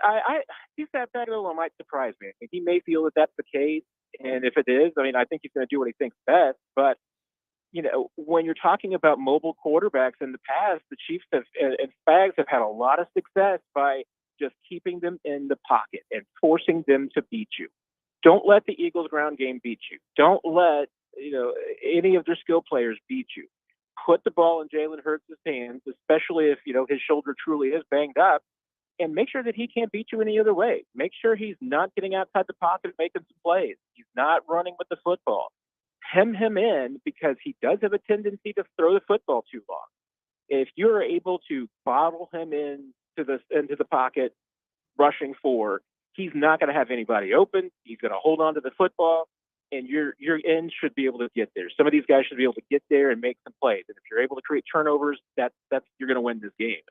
Steve Spagnuolo might surprise me. He may feel that that's the case, and if it is, I think he's going to do what he thinks best, but when you're talking about mobile quarterbacks in the past, the Chiefs and Spags have had a lot of success by just keeping them in the pocket and forcing them to beat you. Don't let the Eagles ground game beat you. Don't let, any of their skill players beat you. Put the ball in Jalen Hurts' hands, especially if, his shoulder truly is banged up, and make sure that he can't beat you any other way. Make sure he's not getting outside the pocket making some plays. He's not running with the football. Hem him in, because he does have a tendency to throw the football too long. If you're able to bottle him into the pocket, rushing forward, he's not going to have anybody open. He's going to hold on to the football, and your end should be able to get there. Some of these guys should be able to get there and make some plays. And if you're able to create turnovers, that's you're going to win this game.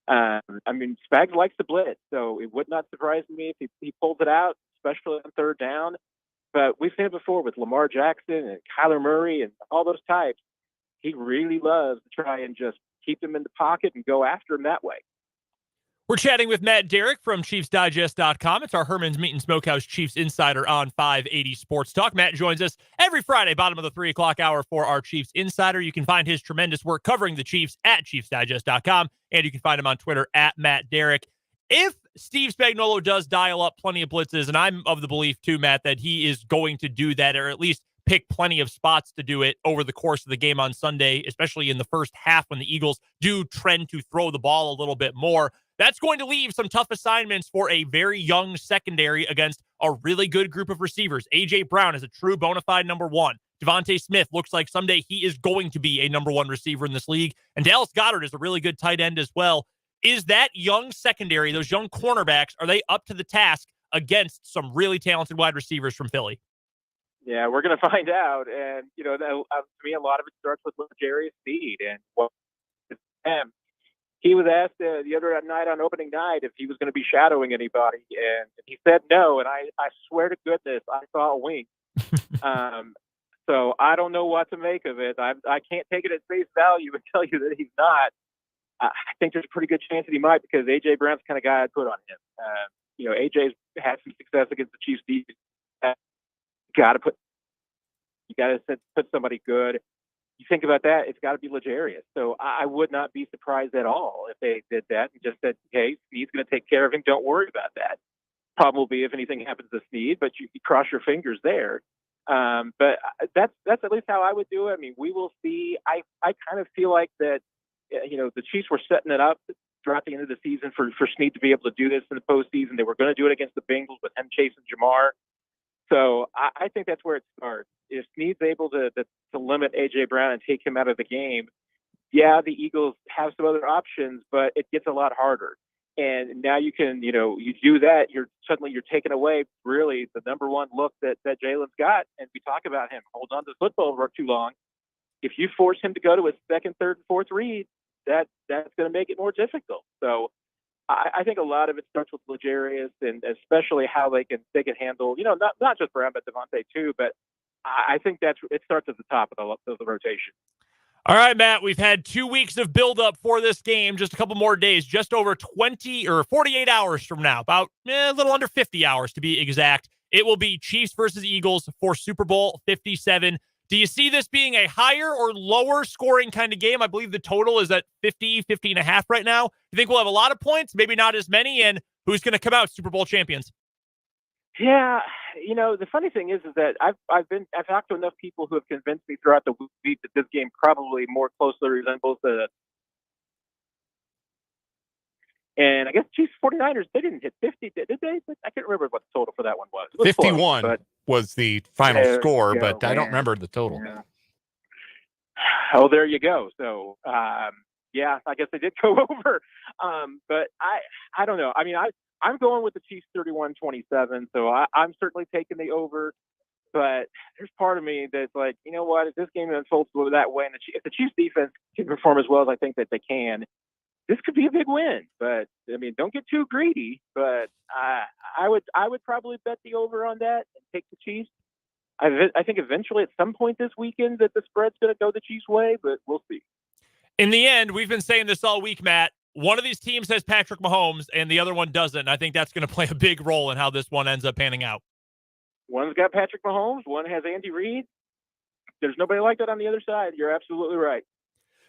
Spags likes to blitz, so it would not surprise me if he pulls it out, especially on third down. But we've seen it before with Lamar Jackson and Kyler Murray and all those types. He really loves to try and just keep them in the pocket and go after them that way. We're chatting with Matt Derrick from ChiefsDigest.com. It's our Herman's Meat and Smokehouse Chiefs Insider on 580 Sports Talk. Matt joins us every Friday, bottom of the 3 o'clock hour for our Chiefs Insider. You can find his tremendous work covering the Chiefs at ChiefsDigest.com, and you can find him on Twitter at Matt Derrick. If Steve Spagnuolo does dial up plenty of blitzes, and I'm of the belief too, Matt, that he is going to do that, or at least pick plenty of spots to do it over the course of the game on Sunday, especially in the first half when the Eagles do trend to throw the ball a little bit more. That's going to leave some tough assignments for a very young secondary against a really good group of receivers. A.J. Brown is a true bona fide number one. Devontae Smith looks like someday he is going to be a number one receiver in this league. And Dallas Goedert is a really good tight end as well. Is that young secondary, those young cornerbacks, are they up to the task against some really talented wide receivers from Philly? Yeah, we're going to find out. And, to me, a lot of it starts with L'Jarius Sneed. And he was asked the other night on opening night if he was going to be shadowing anybody. And he said no. And I swear to goodness, I saw a wink. So I don't know what to make of it. I can't take it at face value and tell you that he's not. I think there's a pretty good chance that he might, because A.J. Brown's the kind of guy I'd put on him. A.J.'s had some success against the Chiefs defense. You got to put somebody good. You think about that, it's got to be L'Jarius. So I would not be surprised at all if they did that and just said, hey, Sneed's going to take care of him. Don't worry about that. Problem will be if anything happens to Sneed, but you cross your fingers there. But that's at least how I would do it. I mean, we will see. I kind of feel like that, the Chiefs were setting it up throughout the end of the season for Sneed to be able to do this in the postseason. They were going to do it against the Bengals with him chasing Jamar. So I think that's where it starts. If Sneed's able to limit A.J. Brown and take him out of the game, yeah, the Eagles have some other options, but it gets a lot harder. And now you can, you do that, you're taking away really the number one look that Jalen's got. And we talk about him hold on to the football for too long. If you force him to go to his second, third, and fourth read, that's going to make it more difficult. So I think a lot of it starts with L'Jarius, and especially how they can handle, not just Brown, but Devontae too. But I think it starts at the top of the rotation. All right, Matt, we've had 2 weeks of buildup for this game, just a couple more days, just over 20 or 48 hours from now, about a little under 50 hours to be exact. It will be Chiefs versus Eagles for Super Bowl 57. Do you see this being a higher or lower scoring kind of game? I believe the total is at 50 and a half right now. You think we'll have a lot of points, maybe not as many, and who's going to come out Super Bowl champions? Yeah, the funny thing is that I've talked to enough people who have convinced me throughout the week that this game probably more closely resembles and I guess Chiefs 49ers, they didn't hit 50, did they? I can't remember what the total for that one was. It was 51 close, was the final score, but I don't remember the total. Yeah. Oh, there you go. So, yeah, I guess they did go over. But I don't know. I mean, I'm going with the Chiefs 31-27, so I'm certainly taking the over. But there's part of me that's like, you know what? If this game unfolds that way, and if the Chiefs defense can perform as well as I think that they can, this could be a big win. But I mean, don't get too greedy. But I would probably bet the over on that and take the Chiefs. I think eventually at some point this weekend that the spread's going to go the Chiefs' way, but we'll see. In the end, we've been saying this all week, Matt. One of these teams has Patrick Mahomes, and the other one doesn't. And I think that's going to play a big role in how this one ends up panning out. One's got Patrick Mahomes. One has Andy Reid. There's nobody like that on the other side. You're absolutely right.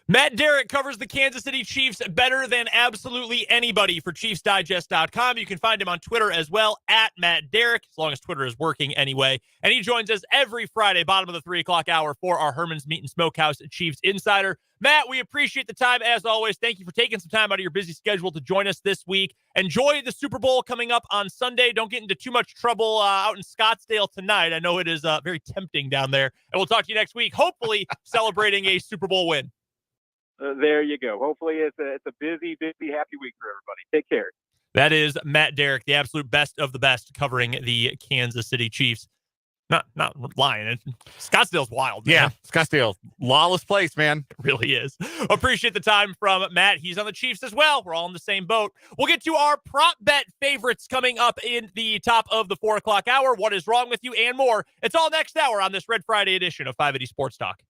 Matt Derrick covers the Kansas City Chiefs better than absolutely anybody for ChiefsDigest.com. You can find him on Twitter as well, at Matt Derrick, as long as Twitter is working anyway. And he joins us every Friday, bottom of the 3 o'clock hour, for our Herman's Meat and Smokehouse Chiefs Insider. Matt, we appreciate the time as always. Thank you for taking some time out of your busy schedule to join us this week. Enjoy the Super Bowl coming up on Sunday. Don't get into too much trouble out in Scottsdale tonight. I know it is very tempting down there. And we'll talk to you next week, hopefully celebrating a Super Bowl win. There you go. Hopefully it's a busy, happy week for everybody. Take care. That is Matt Derrick, the absolute best of the best, covering the Kansas City Chiefs. Not lying. Scottsdale's wild, man. Yeah, Scottsdale, lawless place, man. It really is. Appreciate the time from Matt. He's on the Chiefs as well. We're all in the same boat. We'll get to our prop bet favorites coming up in the top of the 4 o'clock hour. What is wrong with you and more. It's all next hour on this Red Friday edition of 580 Sports Talk.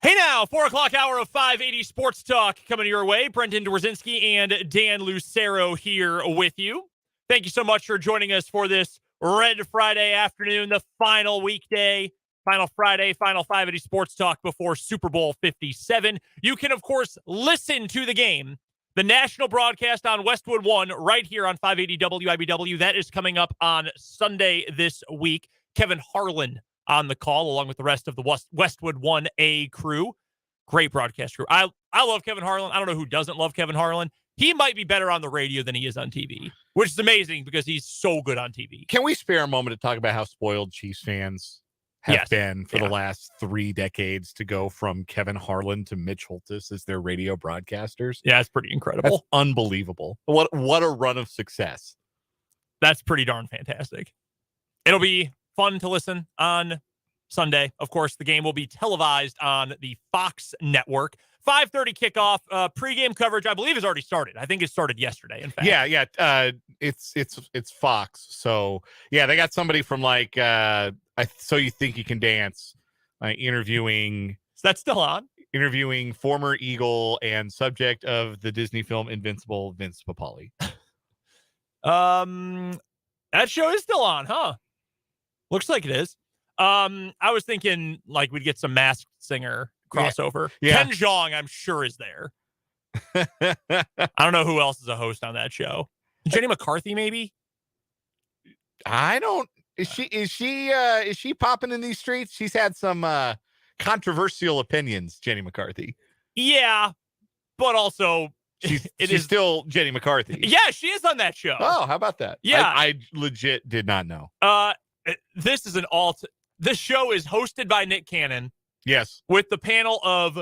Hey now, 4 o'clock hour of 580 Sports Talk coming your way. Brendan Dworzinski and Dan Lucero here with you. Thank you so much for joining us for this Red Friday afternoon, the final weekday, final Friday, final 580 Sports Talk before Super Bowl 57. You can, of course, listen to the game, the national broadcast on Westwood One, right here on 580 WIBW. That is coming up on Sunday this week. Kevin Harlan on the call, along with the rest of the Westwood 1A crew. Great broadcast crew. I love Kevin Harlan. I don't know who doesn't love Kevin Harlan. He might be better on the radio than he is on TV, which is amazing because he's so good on TV. Can we spare a moment to talk about how spoiled Chiefs fans have been for the last 3 decades to go from Kevin Harlan to Mitch Holthus as their radio broadcasters? Yeah, it's pretty incredible. That's unbelievable. What a run of success. That's pretty darn fantastic. It'll be fun to listen on Sunday. Of course, the game will be televised on the Fox network. 5:30 kickoff. Pregame coverage, I believe, has already started. I think it started yesterday, in fact. Yeah. It's Fox. So, yeah, they got somebody from like So You Think You Can Dance interviewing. Is that still on? Interviewing former Eagle and subject of the Disney film Invincible, Vince Papale. That show is still on, huh? Looks like it is. I was thinking like we'd get some Masked Singer crossover. Yeah. Ken Jeong, I'm sure, is there. I don't know who else is a host on that show. Jenny McCarthy, maybe? I don't. Is she popping in these streets? She's had some controversial opinions, Jenny McCarthy. Yeah, but also she's is still Jenny McCarthy. Yeah, she is on that show. Oh, how about that? Yeah, I legit did not know. This is this show is hosted by Nick Cannon. Yes, with the panel of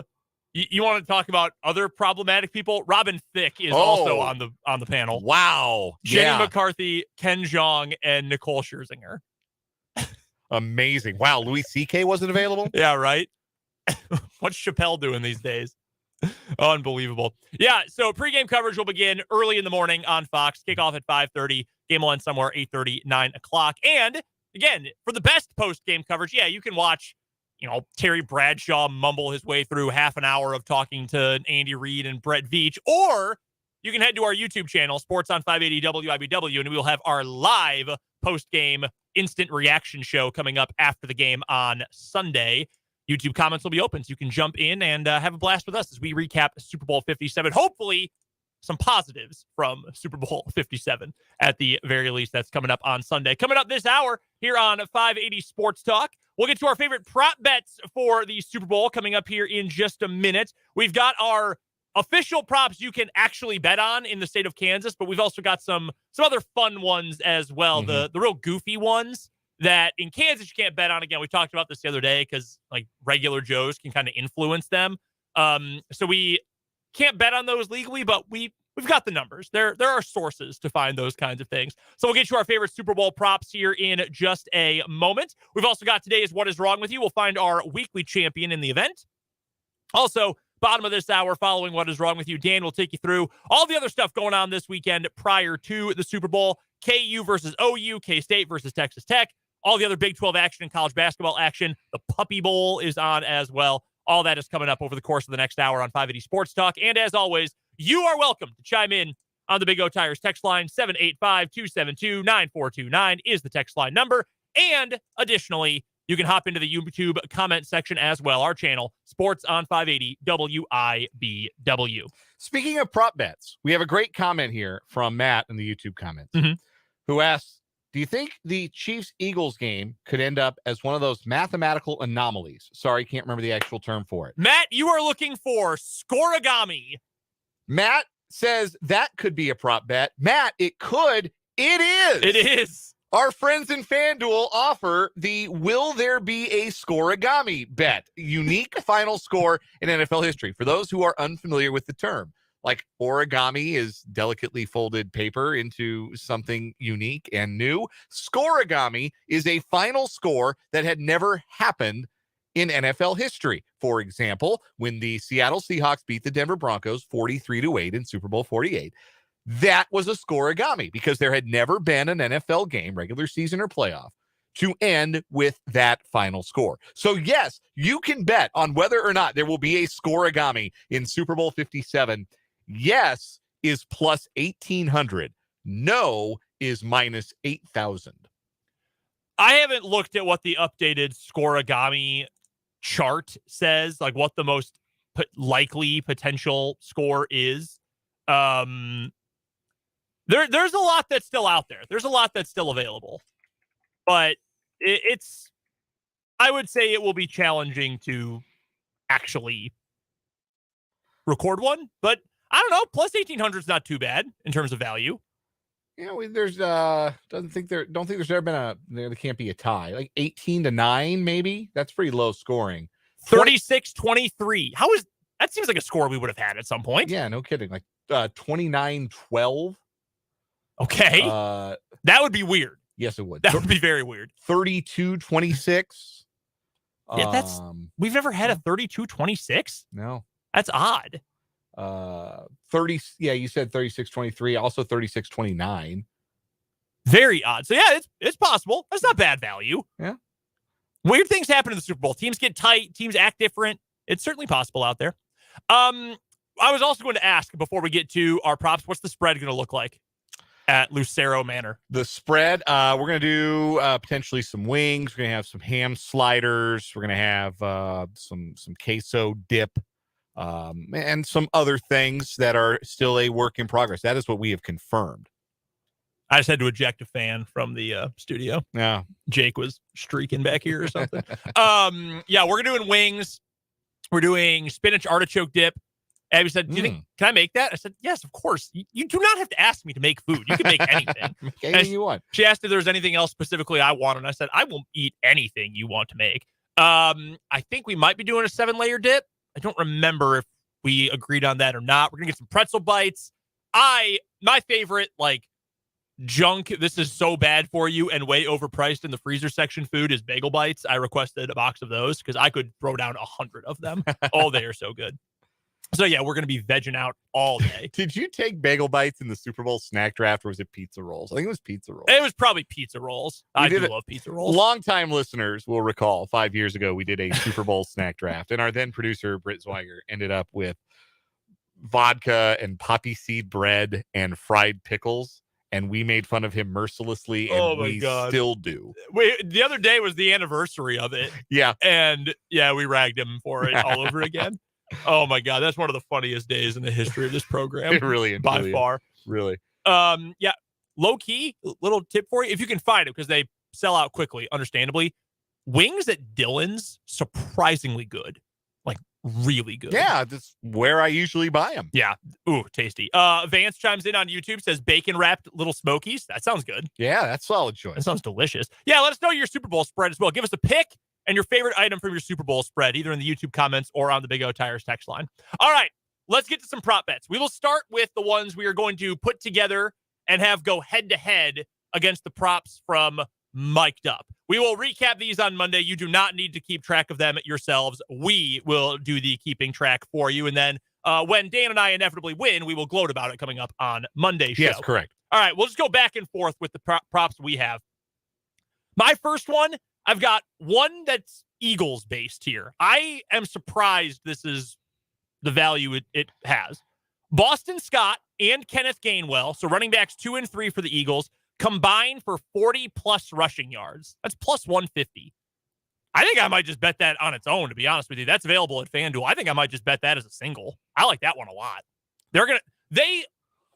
you want to talk about other problematic people. Robin Thicke is also on the panel. Wow, Jenny McCarthy, Ken Jeong, and Nicole Scherzinger. Amazing. Wow, Louis C.K. wasn't available. Yeah, right. What's Chappelle doing these days? Unbelievable. Yeah, so pregame coverage will begin early in the morning on Fox. Kickoff at 5:30. Game will end somewhere 8:30, 9 o'clock. And again, for the best post-game coverage, yeah, you can watch, Terry Bradshaw mumble his way through half an hour of talking to Andy Reid and Brett Veach, or you can head to our YouTube channel, Sports on 580 WIBW, and we'll have our live post-game instant reaction show coming up after the game on Sunday. YouTube comments will be open, so you can jump in and have a blast with us as we recap Super Bowl 57. Hopefully, some positives from Super Bowl 57 at the very least. That's coming up on Sunday. Coming up this hour here on 580 Sports Talk, we'll get to our favorite prop bets for the Super Bowl coming up here in just a minute. We've got our official props you can actually bet on in the state of Kansas, but we've also got some other fun ones as well. Mm-hmm. The real goofy ones that in Kansas you can't bet on. Again, we talked about this the other day because like regular Joes can kind of influence them. So we can't bet on those legally, but we've got the numbers. There are sources to find those kinds of things. So we'll get you our favorite Super Bowl props here in just a moment. We've also got today's What Is Wrong With You. We'll find our weekly champion in the event. Also, bottom of this hour, following What Is Wrong With You, Dan will take you through all the other stuff going on this weekend prior to the Super Bowl. KU versus OU, K-State versus Texas Tech, all the other Big 12 action and college basketball action. The Puppy Bowl is on as well. All that is coming up over the course of the next hour on 580 Sports Talk. And as always, you are welcome to chime in on the Big O Tires text line. 785-272-9429 is the text line number. And additionally, you can hop into the YouTube comment section as well. Our channel, Sports on 580 WIBW. Speaking of prop bets, we have a great comment here from Matt in the YouTube comments, who asks, do you think the Chiefs-Eagles game could end up as one of those mathematical anomalies? Sorry, can't remember the actual term for it. Matt, you are looking for scorigami. Matt says that could be a prop bet. Matt, it could. It is. It is. Our friends in FanDuel offer the Will There Be a Scorigami bet, unique final score in NFL history. For those who are unfamiliar with the term, like origami is delicately folded paper into something unique and new. Scorigami is a final score that had never happened in NFL history. For example, when the Seattle Seahawks beat the Denver Broncos 43-8 in Super Bowl 48, that was a scorigami because there had never been an NFL game, regular season or playoff, to end with that final score. So yes, you can bet on whether or not there will be a scoregami in Super Bowl 57. Yes is plus 1,800. No is minus 8,000. I haven't looked at what the updated scoregami chart says, like what the most likely potential score is. There's a lot that's still out there. There's a lot that's still available, but it's, I would say it will be challenging to actually record one, but I don't know. Plus 1,800 is not too bad in terms of value. You know, there's don't think there's ever been there can't be a tie. Like 18-9, maybe. That's pretty low scoring. 36-23. How is that? Seems like a score we would have had at some point. Yeah, no kidding. Like 29-12. Okay. That would be weird. Yes, it would. That would be very weird. 32-26. Yeah, that's we've never had a 32-26. No. That's odd. 30, yeah, you said 36-23, also 36-29. Very odd. So yeah, it's possible. That's not bad value. Yeah. Weird things happen in the Super Bowl. Teams get tight, teams act different. It's certainly possible out there. I was also going to ask before we get to our props, what's the spread going to look like at Lucero Manor? The spread, we're going to do potentially some wings. We're going to have some ham sliders. We're going to have some queso dip. And some other things that are still a work in progress. That is what we have confirmed. I just had to eject a fan from the studio. Yeah. Jake was streaking back here or something. Yeah, we're doing wings. We're doing spinach artichoke dip. Abby said, do you think, can I make that? I said, yes, of course. You do not have to ask me to make food. You can make anything. Make anything you want. She asked if there was anything else specifically I wanted. And I said, I will eat anything you want to make. I think we might be doing a 7-layer dip. I don't remember if we agreed on that or not. We're going to get some pretzel bites. My favorite, like, junk, this is so bad for you and way overpriced in the freezer section food is bagel bites. I requested a box of those because I could throw down 100 of them. Oh, they are so good. So, yeah, we're going to be vegging out all day. Did you take bagel bites in the Super Bowl snack draft, or was it pizza rolls? I think it was pizza rolls. It was probably pizza rolls. I do love pizza rolls. Longtime listeners will recall 5 years ago, we did a Super Bowl snack draft, and our then producer, Britt Zweiger, ended up with vodka and poppy seed bread and fried pickles, and we made fun of him mercilessly, and we still do. The other day was the anniversary of it. Yeah. And, yeah, we ragged him for it all over again. Oh my God, that's one of the funniest days in the history of this program. It really, by far. Really. Yeah, low key, little tip for you if you can find it because they sell out quickly. Understandably, wings at Dillon's surprisingly good, like really good. Yeah, that's where I usually buy them. Yeah, ooh, tasty. Vance chimes in on YouTube, says bacon wrapped little smokies. That sounds good. Yeah, that's solid choice. That sounds delicious. Yeah, let us know your Super Bowl spread as well. Give us a pick and your favorite item from your Super Bowl spread, either in the YouTube comments or on the Big O Tires text line. All right, let's get to some prop bets. We will start with the ones we are going to put together and have go head-to-head against the props from Mic'd Up. We will recap these on Monday. You do not need to keep track of them yourselves. We will do the keeping track for you. And then when Dan and I inevitably win, we will gloat about it coming up on Monday's show. Yes, correct. All right, we'll just go back and forth with the props we have. My first one, I've got one that's Eagles based here. I am surprised this is the value it has. Boston Scott and Kenneth Gainwell, so running backs 2 and 3 for the Eagles, combined for 40 plus rushing yards. That's plus 150. I think I might just bet that on its own, to be honest with you. That's available at FanDuel. I think I might just bet that as a single. I like that one a lot.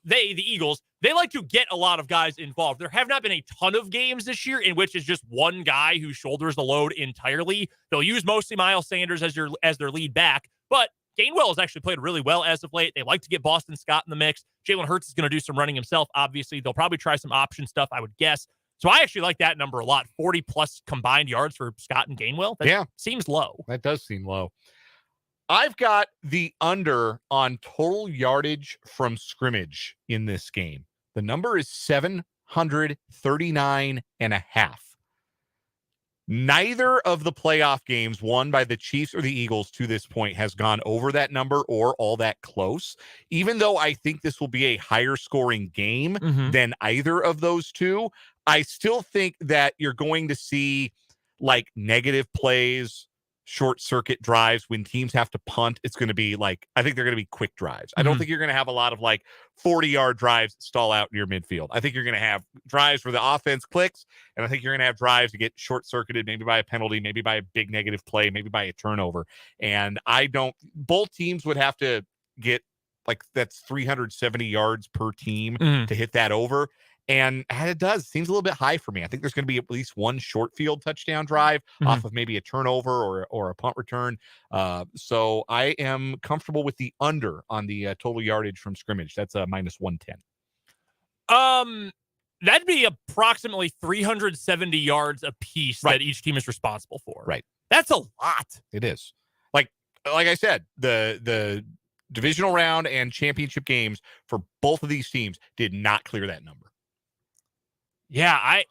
The Eagles, they like to get a lot of guys involved. There have not been a ton of games this year in which it's just one guy who shoulders the load entirely. They'll use mostly Miles Sanders as their lead back, but Gainwell has actually played really well as of late. They like to get Boston Scott in the mix. Jalen Hurts is going to do some running himself, obviously. They'll probably try some option stuff, I would guess. So I actually like that number a lot. 40 plus combined yards for Scott and Gainwell. That seems low. That does seem low. I've got the under on total yardage from scrimmage in this game. The number is 739.5. Neither of the playoff games won by the Chiefs or the Eagles to this point has gone over that number or all that close. Even though I think this will be a higher scoring game than either of those two, I still think that you're going to see like negative plays, short circuit drives when teams have to punt. It's going to be like, I think they're going to be quick drives. I don't think you're going to have a lot of like 40-yard drives stall out in your midfield. I think you're going to have drives where the offense clicks, and I think you're going to have drives to get short circuited, maybe by a penalty, maybe by a big negative play, maybe by a turnover. And both teams would have to get like that's 370 yards per team to hit that over. And it seems a little bit high for me. I think there's going to be at least one short field touchdown drive off of maybe a turnover or a punt return. So I am comfortable with the under on the total yardage from scrimmage. That's a minus 110. That'd be approximately 370 yards a piece that each team is responsible for. Right. That's a lot. It is. Like I said, the divisional round and championship games for both of these teams did not clear that number. Yeah,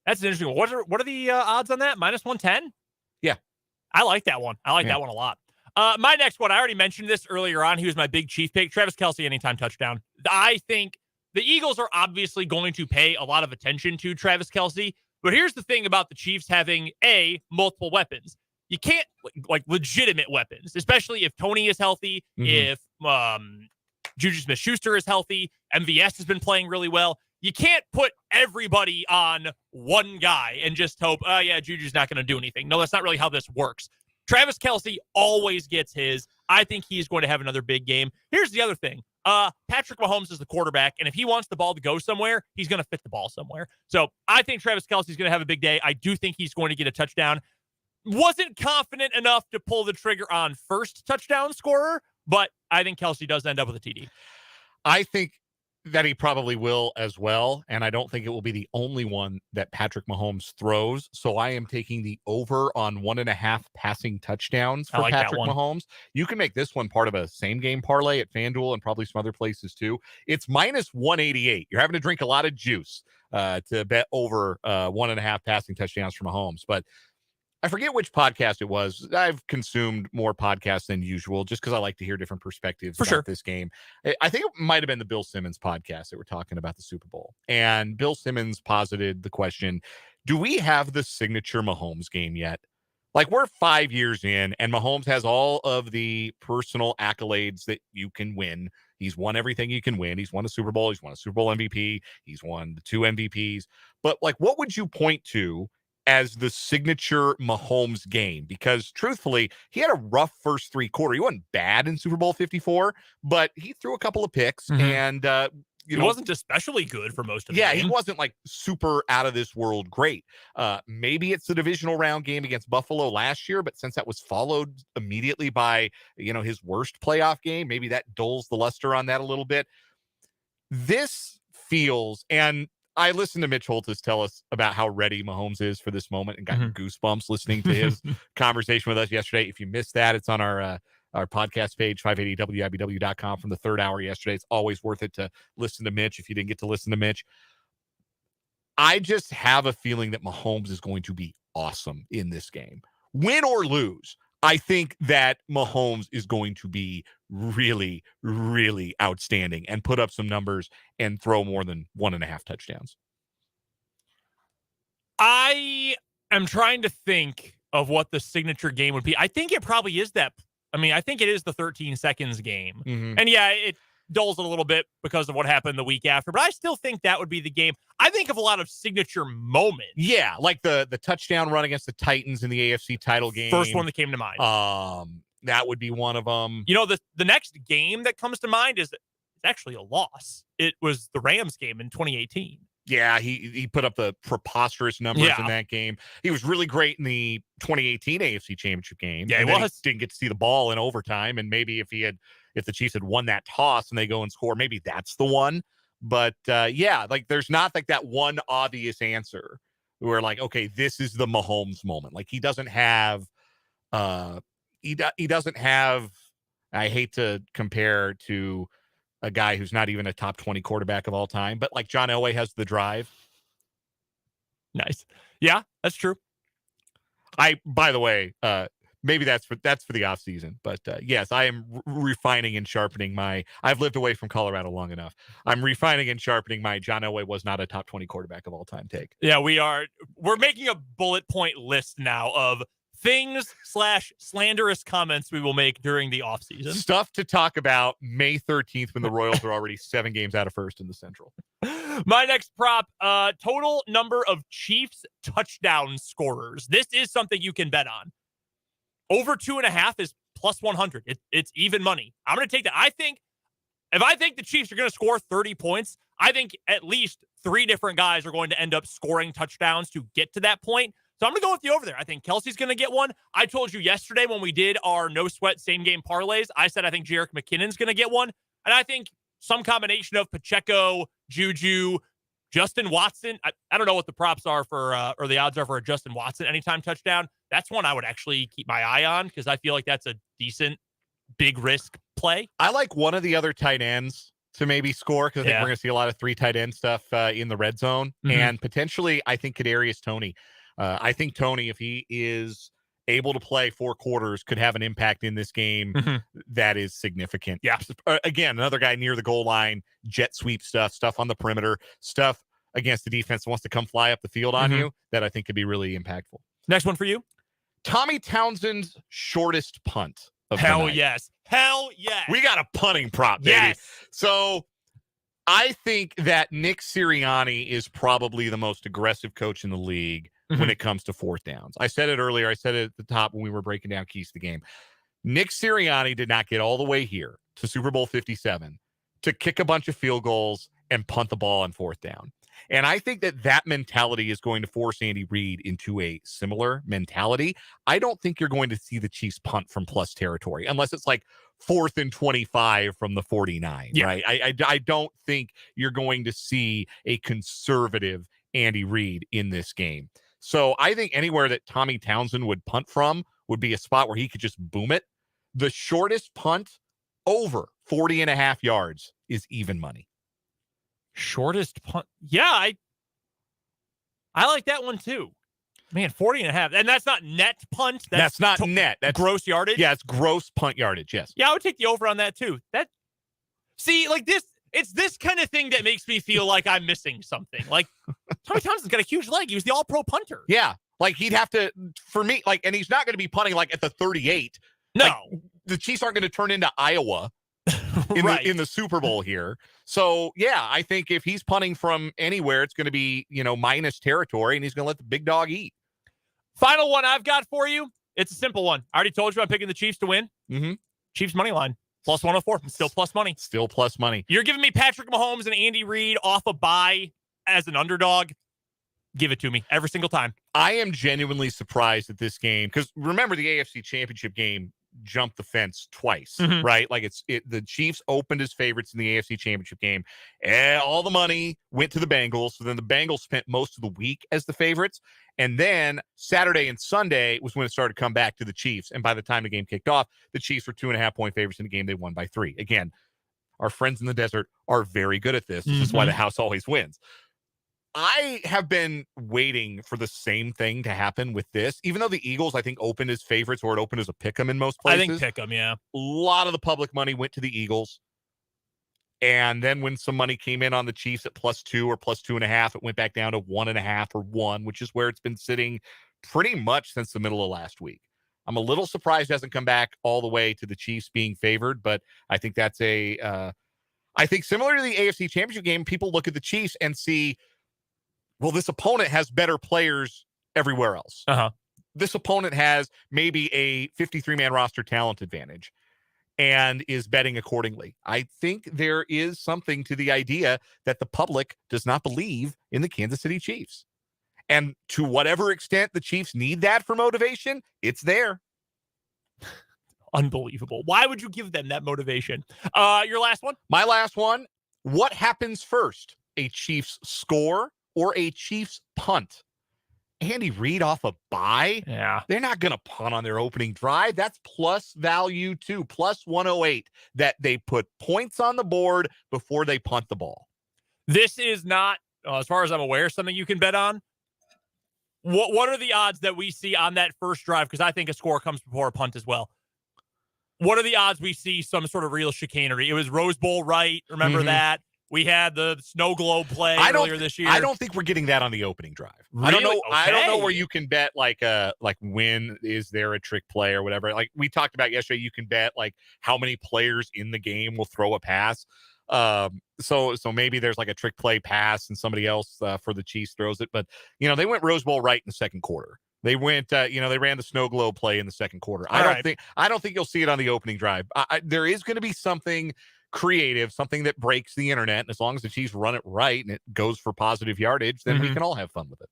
that's an interesting one. What are the odds on that? Minus 110? Yeah. I like that one. I like that one a lot. My next one, I already mentioned this earlier on. He was my big Chief pick. Travis Kelce, anytime touchdown. I think the Eagles are obviously going to pay a lot of attention to Travis Kelce. But here's the thing about the Chiefs having, multiple weapons. You can't, like legitimate weapons, especially if Tony is healthy, if Juju Smith-Schuster is healthy, MVS has been playing really well. You can't put everybody on one guy and just hope, Juju's not going to do anything. No, that's not really how this works. Travis Kelce always gets his. I think he's going to have another big game. Here's the other thing. Patrick Mahomes is the quarterback, and if he wants the ball to go somewhere, he's going to fit the ball somewhere. So I think Travis Kelce is going to have a big day. I do think he's going to get a touchdown. Wasn't confident enough to pull the trigger on first touchdown scorer, but I think Kelce does end up with a TD. I think that he probably will as well, and I don't think it will be the only one that Patrick Mahomes throws. So I am taking the over on 1.5 passing touchdowns for Patrick Mahomes. You can make this one part of a same game parlay at FanDuel and probably some other places too. It's minus 188. You're having to drink a lot of juice to bet over 1.5 passing touchdowns for Mahomes, but I forget which podcast it was. I've consumed more podcasts than usual just because I like to hear different perspectives about this game. I think it might have been the Bill Simmons podcast that we're talking about the Super Bowl. And Bill Simmons posited the question, do we have the signature Mahomes game yet? Like, we're 5 years in, and Mahomes has all of the personal accolades that you can win. He's won everything you can win. He's won a Super Bowl. He's won a Super Bowl MVP. He's won the 2 MVPs. But, like, what would you point to as the signature Mahomes game? Because truthfully, he had a rough first 3 quarters. He wasn't bad in Super Bowl 54, but he threw a couple of picks and he wasn't especially good for most of the game. He wasn't like super out of this world great. Maybe it's the divisional round game against Buffalo last year, but since that was followed immediately by, his worst playoff game, maybe that dulls the luster on that a little bit. This feels, and I listened to Mitch Holthus tell us about how ready Mahomes is for this moment and got goosebumps listening to his conversation with us yesterday. If you missed that, it's on our podcast page, 580wibw.com, from the third hour yesterday. It's always worth it to listen to Mitch if you didn't get to listen to Mitch. I just have a feeling that Mahomes is going to be awesome in this game. Win or lose, I think that Mahomes is going to be really, really outstanding and put up some numbers and throw more than 1.5 touchdowns. I am trying to think of what the signature game would be. I think it probably is that. I think it is the 13 seconds game. And it dulls it a little bit because of what happened the week after, but I still think that would be the game. I think of a lot of signature moments. Yeah, like the touchdown run against the Titans in the AFC title game. First one that came to mind. That would be one of them. The next game that comes to mind is actually a loss. It was the Rams game in 2018. Yeah, he put up the preposterous numbers in that game. He was really great in the 2018 AFC Championship game. Yeah, he didn't get to see the ball in overtime, and maybe if the Chiefs had won that toss and they go and score, maybe that's the one. But like there's not like that one obvious answer where like, okay, this is the Mahomes moment. Like he doesn't have, he doesn't have. I hate to compare to a guy who's not even a top 20 quarterback of all time, but like John Elway has the drive. Nice. Yeah, that's true. By the way, maybe that's for the off season. But yes, I am refining and sharpening I've lived away from Colorado long enough. I'm refining and sharpening my John Elway was not a top 20 quarterback of all time take. Yeah, we're making a bullet point list now of things / slanderous comments we will make during the offseason. Stuff to talk about May 13th when the Royals are already 7 games out of first in the Central. My next prop, total number of Chiefs touchdown scorers. This is something you can bet on. Over 2.5 is plus 100. It's even money. I'm going to take that. If I think the Chiefs are going to score 30 points, I think at least 3 different guys are going to end up scoring touchdowns to get to that point. So I'm going to go with the over there. I think Kelsey's going to get one. I told you yesterday when we did our no sweat same game parlays, I said I think Jerick McKinnon's going to get one. And I think some combination of Pacheco, Juju, Justin Watson. I don't know what the props are for, or the odds are for a Justin Watson anytime touchdown. That's one I would actually keep my eye on because I feel like that's a decent big risk play. I like one of the other tight ends to maybe score because I think we're going to see a lot of 3 tight end stuff in the red zone. And potentially, I think Kadarius Toney. I think Toney, if he is able to play 4 quarters, could have an impact in this game that is significant. Yeah. Again, another guy near the goal line, jet sweep stuff on the perimeter, stuff against the defense that wants to come fly up the field on you that I think could be really impactful. Next one for you. Tommy Townsend's shortest punt of the Hell night. yes. Hell yes. We got a punting prop, baby. Yes. So I think that Nick Sirianni is probably the most aggressive coach in the league when it comes to 4th downs. I said it earlier. I said it at the top when we were breaking down keys to the game. Nick Sirianni did not get all the way here to Super Bowl 57 to kick a bunch of field goals and punt the ball on 4th down. And I think that mentality is going to force Andy Reid into a similar mentality. I don't think you're going to see the Chiefs punt from plus territory unless it's like 4th and 25 from the 49, right? I don't think you're going to see a conservative Andy Reid in this game. So I think anywhere that Tommy Townsend would punt from would be a spot where he could just boom it. The shortest punt over 40.5 yards is even money. Shortest punt. Yeah, I like that one too. Man, 40.5. And that's not net punt. That's not net. That's gross yardage. Yeah, it's gross punt yardage. Yes. Yeah, I would take the over on that too. It's this kind of thing that makes me feel like I'm missing something. Like Tommy Townsend's got a huge leg. He was the all-pro punter. Yeah. Like he'd have to, for me, like, and he's not going to be punting like at the 38. No. Like, the Chiefs aren't going to turn into Iowa in the Super Bowl here. So, yeah, I think if he's punting from anywhere, it's going to be, minus territory, and he's going to let the big dog eat. Final one I've got for you. It's a simple one. I already told you I'm picking the Chiefs to win. Chiefs money line. Plus 104. Still plus money. Still plus money. You're giving me Patrick Mahomes and Andy Reid off a bye as an underdog. Give it to me every single time. I am genuinely surprised at this game because remember the AFC Championship game jumped the fence twice, right? Like the Chiefs opened as favorites in the AFC Championship game. And all the money went to the Bengals. So then the Bengals spent most of the week as the favorites. And then Saturday and Sunday was when it started to come back to the Chiefs. And by the time the game kicked off, the Chiefs were 2.5-point favorites in the game. They won by 3. Again, our friends in the desert are very good at this. This is why the house always wins. I have been waiting for the same thing to happen with this, even though the Eagles, I think, opened as favorites or it opened as a pick 'em in most places. I think pick 'em, yeah. A lot of the public money went to the Eagles. And then when some money came in on the Chiefs at +2 or +2.5, it went back down to 1.5 or 1, which is where it's been sitting pretty much since the middle of last week. I'm a little surprised it hasn't come back all the way to the Chiefs being favored, but I think that's I think similar to the AFC Championship game, people look at the Chiefs and see, well, this opponent has better players everywhere else. This opponent has maybe a 53-man roster talent advantage and is betting accordingly. I think there is something to the idea that the public does not believe in the Kansas City Chiefs. And to whatever extent the Chiefs need that for motivation, it's there. Unbelievable. Why would you give them that motivation? Your last one? My last one. What happens first? A Chiefs score or a Chiefs punt? Andy Reid off a bye? Yeah. They're not going to punt on their opening drive. That's plus value too, plus 108, that they put points on the board before they punt the ball. This is not, as far as I'm aware, something you can bet on. What are the odds that we see on that first drive? Because I think a score comes before a punt as well. What are the odds we see some sort of real chicanery? It was Rose Bowl, right? Remember that? We had the snow globe play earlier this year. I don't think we're getting that on the opening drive. Really? I don't know. Okay. I don't know where you can bet like when is there a trick play or whatever. Like we talked about yesterday, you can bet like how many players in the game will throw a pass. So maybe there's like a trick play pass and somebody else for the Chiefs throws it. But they went Rose Bowl right in the second quarter. They went, they ran the snow globe play in the second quarter. I don't think you'll see it on the opening drive. There is going to be something creative, something that breaks the internet. And as long as the Chiefs run it right and it goes for positive yardage, then we can all have fun with it.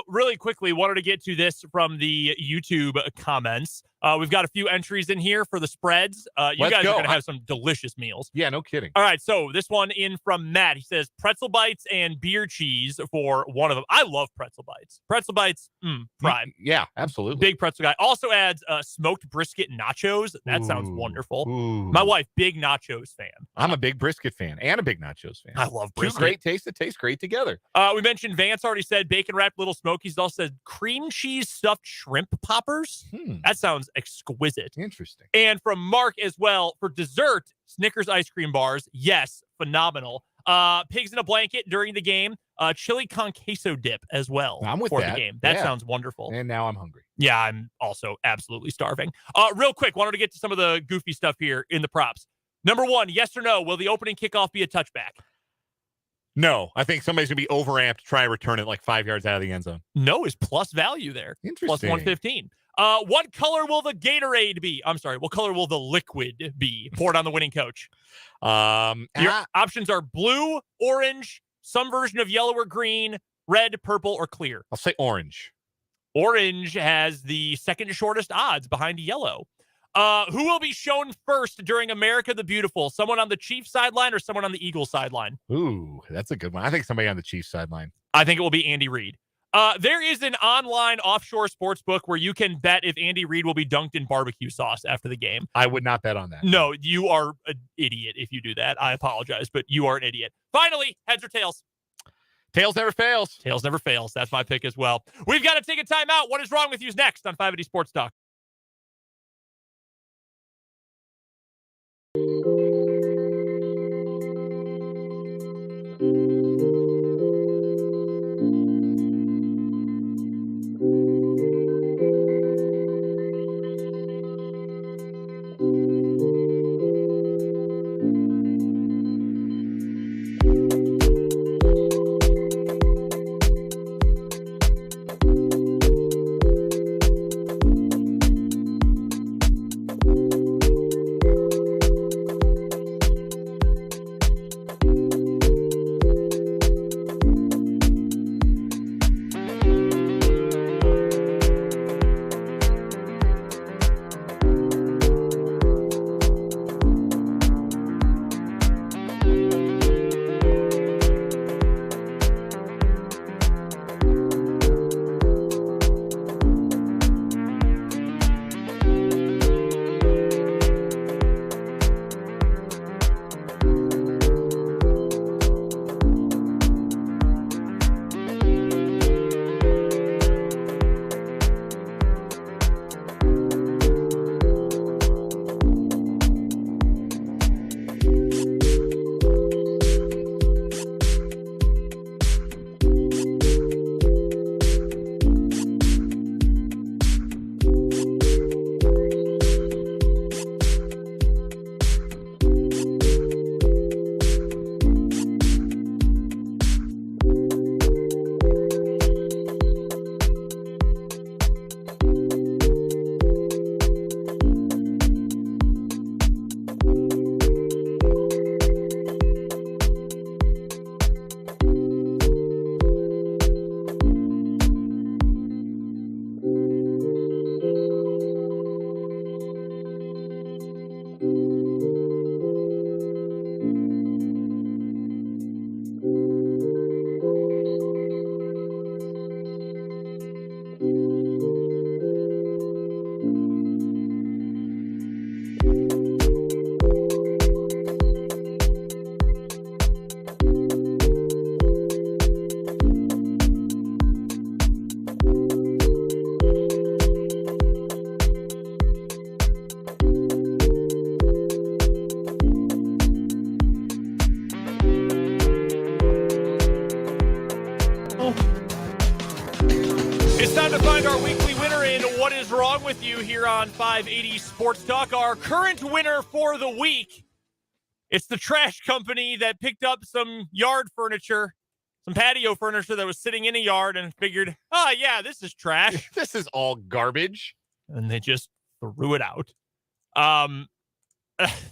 Really quickly, wanted to get to this from the YouTube comments. We've got a few entries in here for the spreads. You guys are going to have some delicious meals. Yeah, no kidding. All right, so this one in from Matt. He says pretzel bites and beer cheese for one of them. I love pretzel bites. Pretzel bites, prime. Yeah, absolutely. Big pretzel guy. Also adds smoked brisket nachos. That sounds wonderful. Ooh. My wife, big nachos fan. I'm a big brisket fan and a big nachos fan. I love brisket. Two great tastes that taste great together. We mentioned Vance already said bacon wrapped little smokies. Also said cream cheese stuffed shrimp poppers. That sounds exquisite. Interesting. And from Mark as well, for dessert, Snickers ice cream bars. Yes, phenomenal. Pigs in a blanket during the game. Chili con queso dip as well. I'm with for that. the game. That sounds wonderful. And now I'm hungry. Yeah, I'm also absolutely starving. Real quick, wanted to get to some of the goofy stuff here in the props. Number one, yes or no, will the opening kickoff be a touchback? No, I think somebody's going to be overamped to try and return it like 5 yards out of the end zone. No is plus value there. Interesting. Plus 115. What color will the Gatorade be? I'm sorry. What color will the liquid be poured on the winning coach? Your options are blue, orange, some version of yellow or green, red, purple, or clear. I'll say orange. Orange has the second shortest odds behind yellow. Who will be shown first during America the Beautiful? Someone on the Chiefs sideline or someone on the Eagles sideline? Ooh, that's a good one. I think somebody on the Chiefs sideline. I think it will be Andy Reid. There is an online offshore sports book where you can bet if Andy Reid will be dunked in barbecue sauce after the game. I would not bet on that. No, you are an idiot if you do that. I apologize, but you are an idiot. Finally, heads or tails? Tails never fails. Tails never fails. That's my pick as well. We've got to take a timeout. What is wrong with you is next on 580 Sports Talk. find our weekly winner in What Is Wrong With You here on 580 Sports Talk. Our current winner for the week, it's the trash company that picked up some yard furniture, some patio furniture that was sitting in a yard and figured, oh, yeah, this is trash. This is all garbage. And they just threw it out.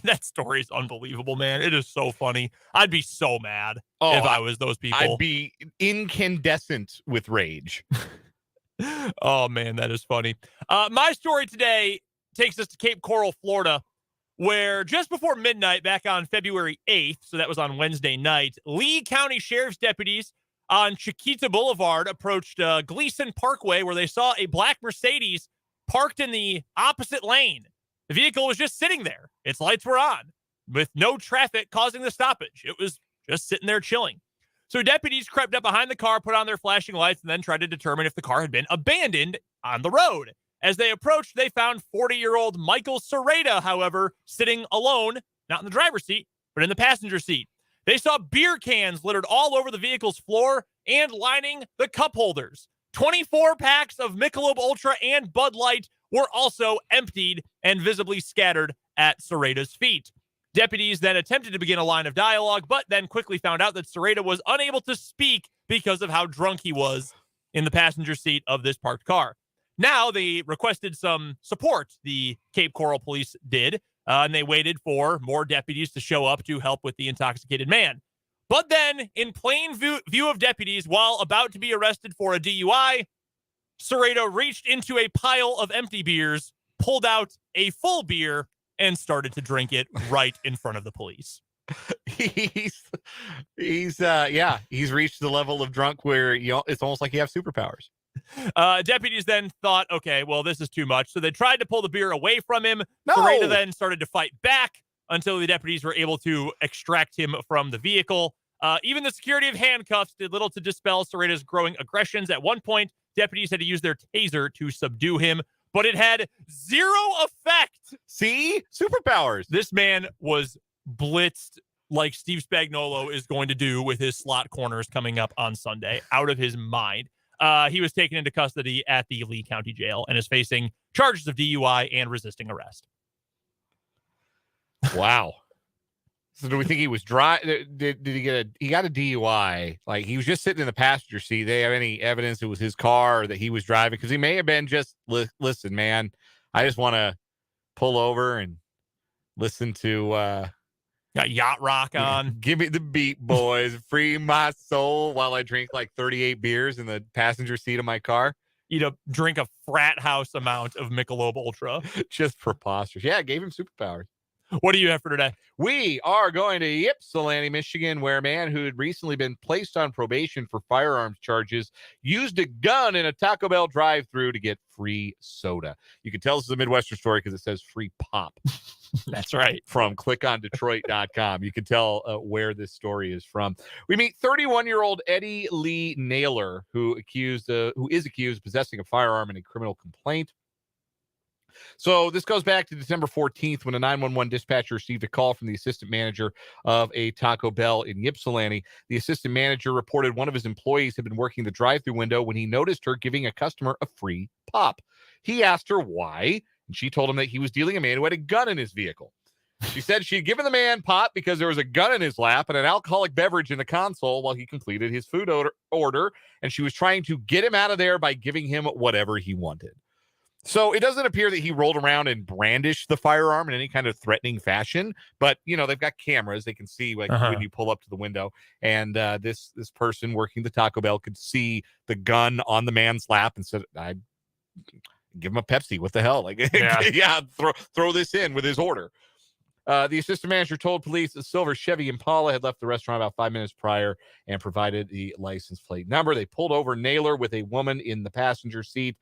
That story is unbelievable, man. It is so funny. I'd be so mad if I was those people. I'd be incandescent with rage. Oh, man, that is funny. My story today takes us to Cape Coral, Florida, where just before midnight back on February 8th, so that was on Wednesday night, Lee County Sheriff's deputies on Chiquita Boulevard approached Gleason Parkway, where they saw a black Mercedes parked in the opposite lane. The vehicle was just sitting there. Its lights were on with no traffic causing the stoppage. It was just sitting there chilling. So deputies crept up behind the car, put on their flashing lights, and then tried to determine if the car had been abandoned on the road. As they approached, they found 40-year-old Michael Serrata, however, sitting alone, not in the driver's seat, but in the passenger seat. They saw beer cans littered all over the vehicle's floor and lining the cup holders. 24 packs of Michelob Ultra and Bud Light were also emptied and visibly scattered at Serrata's feet. Deputies then attempted to begin a line of dialogue, but then quickly found out that Serrata was unable to speak because of how drunk he was in the passenger seat of this parked car. Now they requested some support, the Cape Coral police did, and they waited for more deputies to show up to help with the intoxicated man. But then, in plain view of deputies, while about to be arrested for a DUI, Serrata reached into a pile of empty beers, pulled out a full beer, and started to drink it right in front of the police. He's reached the level of drunk where it's almost like you have superpowers. Deputies then thought, okay, well, this is too much. So they tried to pull the beer away from him. No! Serrata then started to fight back until the deputies were able to extract him from the vehicle. Even the security of handcuffs did little to dispel Serrata's growing aggressions. At one point, deputies had to use their taser to subdue him, but it had zero effect. See? Superpowers. This man was blitzed like Steve Spagnuolo is going to do with his slot corners coming up on Sunday, out of his mind. He was taken into custody at the Lee County Jail and is facing charges of DUI and resisting arrest. Wow. So do we think he was dry? Did he got a DUI? Like, he was just sitting in the passenger seat. They have any evidence it was his car or that he was driving? Because he may have been just, listen, man, I just want to pull over and listen to got yacht rock on. Give me the beat, boys. Free my soul while I drink like 38 beers in the passenger seat of my car. Drink a frat house amount of Michelob Ultra. Just preposterous. Yeah, it gave him superpowers. What do you have for today? We are going to Ypsilanti, Michigan, where a man who had recently been placed on probation for firearms charges used a gun in a Taco Bell drive-thru to get free soda. You can tell this is a Midwestern story because it says free pop. That's right. From clickondetroit.com. You can tell where this story is from. We meet 31-year-old Eddie Lee Naylor, who is accused of possessing a firearm in a criminal complaint. So this goes back to December 14th when a 911 dispatcher received a call from the assistant manager of a Taco Bell in Ypsilanti. The assistant manager reported one of his employees had been working the drive-thru window when he noticed her giving a customer a free pop. He asked her why, and she told him that he was dealing a man who had a gun in his vehicle. She said she had given the man pop because there was a gun in his lap and an alcoholic beverage in the console while he completed his food order, and she was trying to get him out of there by giving him whatever he wanted. So it doesn't appear that he rolled around and brandished the firearm in any kind of threatening fashion, but they've got cameras. They can see when you pull up to the window, and this person working the Taco Bell could see the gun on the man's lap and said, "I'd give him a Pepsi. What the hell? Throw this in with his order." The assistant manager told police a silver Chevy Impala had left the restaurant about 5 minutes prior and provided the license plate number. They pulled over Naylor with a woman in the passenger seat.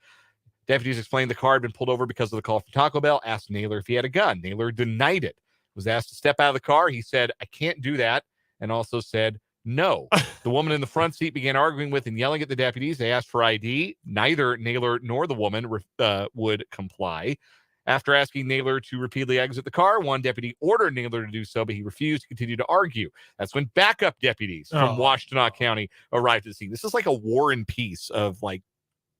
Deputies explained the car had been pulled over because of the call from Taco Bell, asked Naylor if he had a gun. Naylor denied it. Was asked to step out of the car. He said, "I can't do that," and also said no. The woman in the front seat began arguing with and yelling at the deputies. They asked for ID. Neither Naylor nor the woman would comply. After asking Naylor to repeatedly exit the car, one deputy ordered Naylor to do so, but he refused to continue to argue. That's when backup deputies from Washtenaw County arrived at the scene. This is like a war and peace of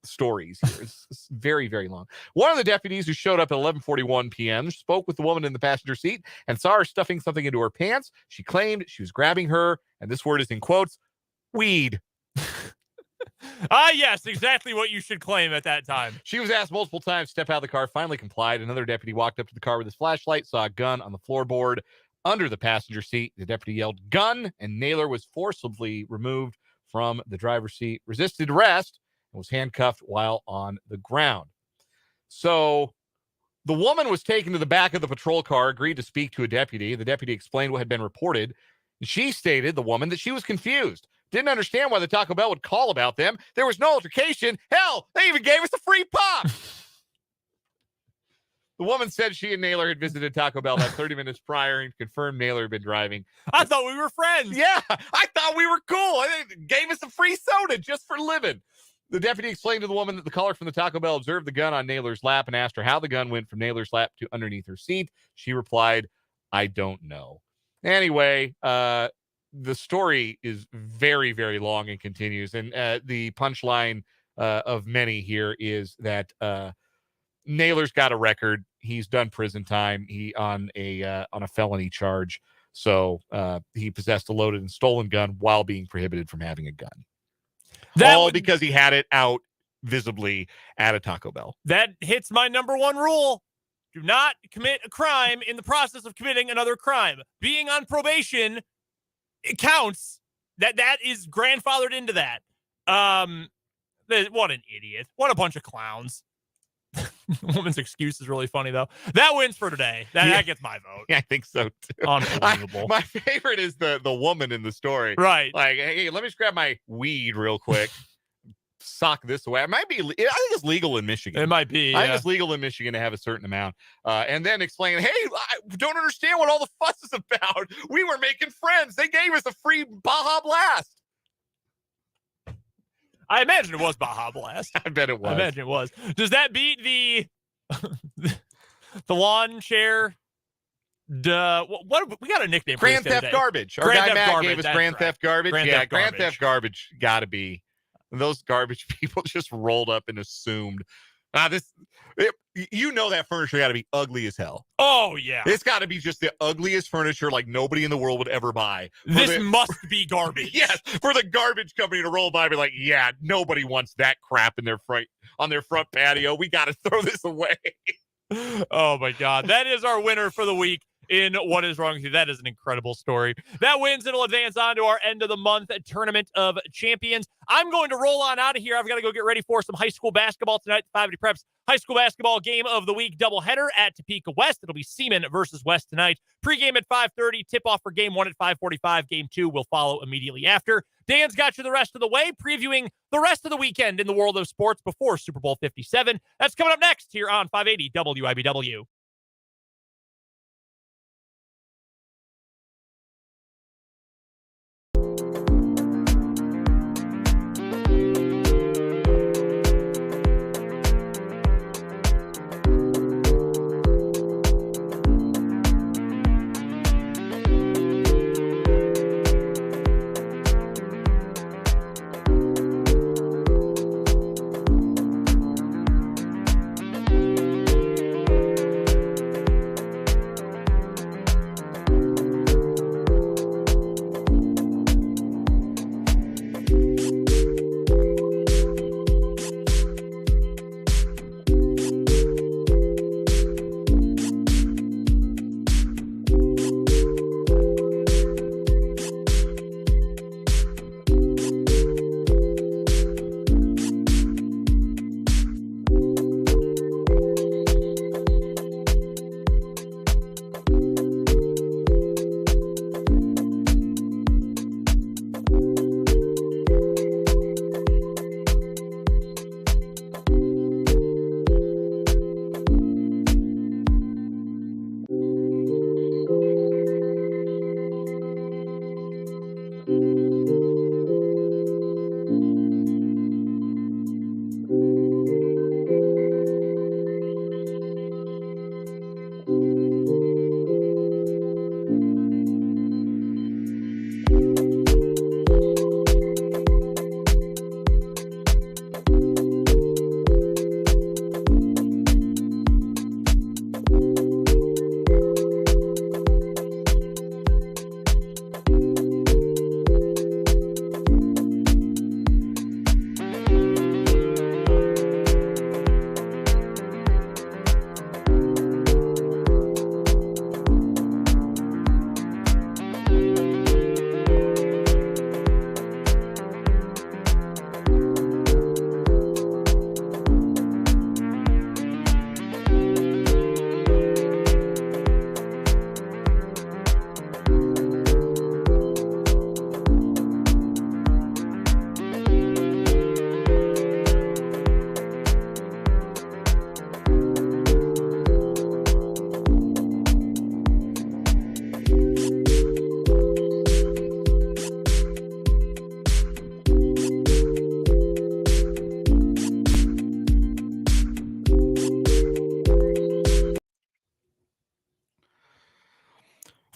stories here. It's very, very long. One of the deputies who showed up at 11:41 p.m. spoke with the woman in the passenger seat and saw her stuffing something into her pants. She claimed she was grabbing her, and this word is in quotes, weed. Yes, exactly what you should claim at that time. She was asked multiple times to step out of the car, finally complied. Another deputy walked up to the car with his flashlight, saw a gun on the floorboard under the passenger seat. The deputy yelled, gun, and Naylor was forcibly removed from the driver's seat, resisted arrest, and was handcuffed while on the ground. So the woman was taken to the back of the patrol car, agreed to speak to a deputy. The deputy explained what had been reported. She stated, the woman, that she was confused. Didn't understand why the Taco Bell would call about them. There was no altercation. Hell, they even gave us a free pop. The woman said she and Naylor had visited Taco Bell about 30 minutes prior and confirmed Naylor had been driving. I thought we were friends. Yeah, I thought we were cool. They gave us a free soda just for living. The deputy explained to the woman that the caller from the Taco Bell observed the gun on Naylor's lap and asked her how the gun went from Naylor's lap to underneath her seat. She replied, I don't know. Anyway, the story is very, very long and continues. And the punchline of many here is that Naylor's got a record. He's done prison time. He on a felony charge. So he possessed a loaded and stolen gun while being prohibited from having a gun. All because he had it out visibly at a Taco Bell. That hits my number one rule. Do not commit a crime in the process of committing another crime. Being on probation, it counts. That is grandfathered into that. What an idiot. What a bunch of clowns. The woman's excuse is really funny, though. That wins for today. That gets my vote. Yeah, I think so, too. Unbelievable. My favorite is the woman in the story. Right. Like, hey, let me just grab my weed real quick. Sock this away. It might be, I think it's legal in Michigan. It might be. I think it's legal in Michigan to have a certain amount. And then explain, hey, I don't understand what all the fuss is about. We were making friends. They gave us a free Baja Blast. I imagine it was Baja Blast. I bet it was. I imagine it was. Does that beat the lawn chair? What we got a nickname for Grand this Theft Garbage. Our Grand guy Theft Matt Garbage, gave us that's Grand right. Theft Garbage. Grand Yeah, Theft Grand Garbage. Theft Garbage got to be. Those garbage people just rolled up and assumed. That furniture got to be ugly as hell. Oh, yeah. It's got to be just the ugliest furniture like nobody in the world would ever buy. This must be garbage. Yes, for the garbage company to roll by and be like, yeah, nobody wants that crap in their front patio. We got to throw this away. Oh, my God. That is our winner for the week in What Is Wrong With You. That is an incredible story. That wins. It'll advance on to our end of the month Tournament of Champions. I'm going to roll on out of here. I've got to go get ready for some high school basketball tonight. 580 Preps high school basketball game of the week doubleheader at Topeka West. It'll be Seaman versus West tonight. Pre-game at 5:30. Tip-off for game 1 at 5:45. Game 2 will follow immediately after. Dan's got you the rest of the way, previewing the rest of the weekend in the world of sports before Super Bowl 57. That's coming up next here on 580 WIBW.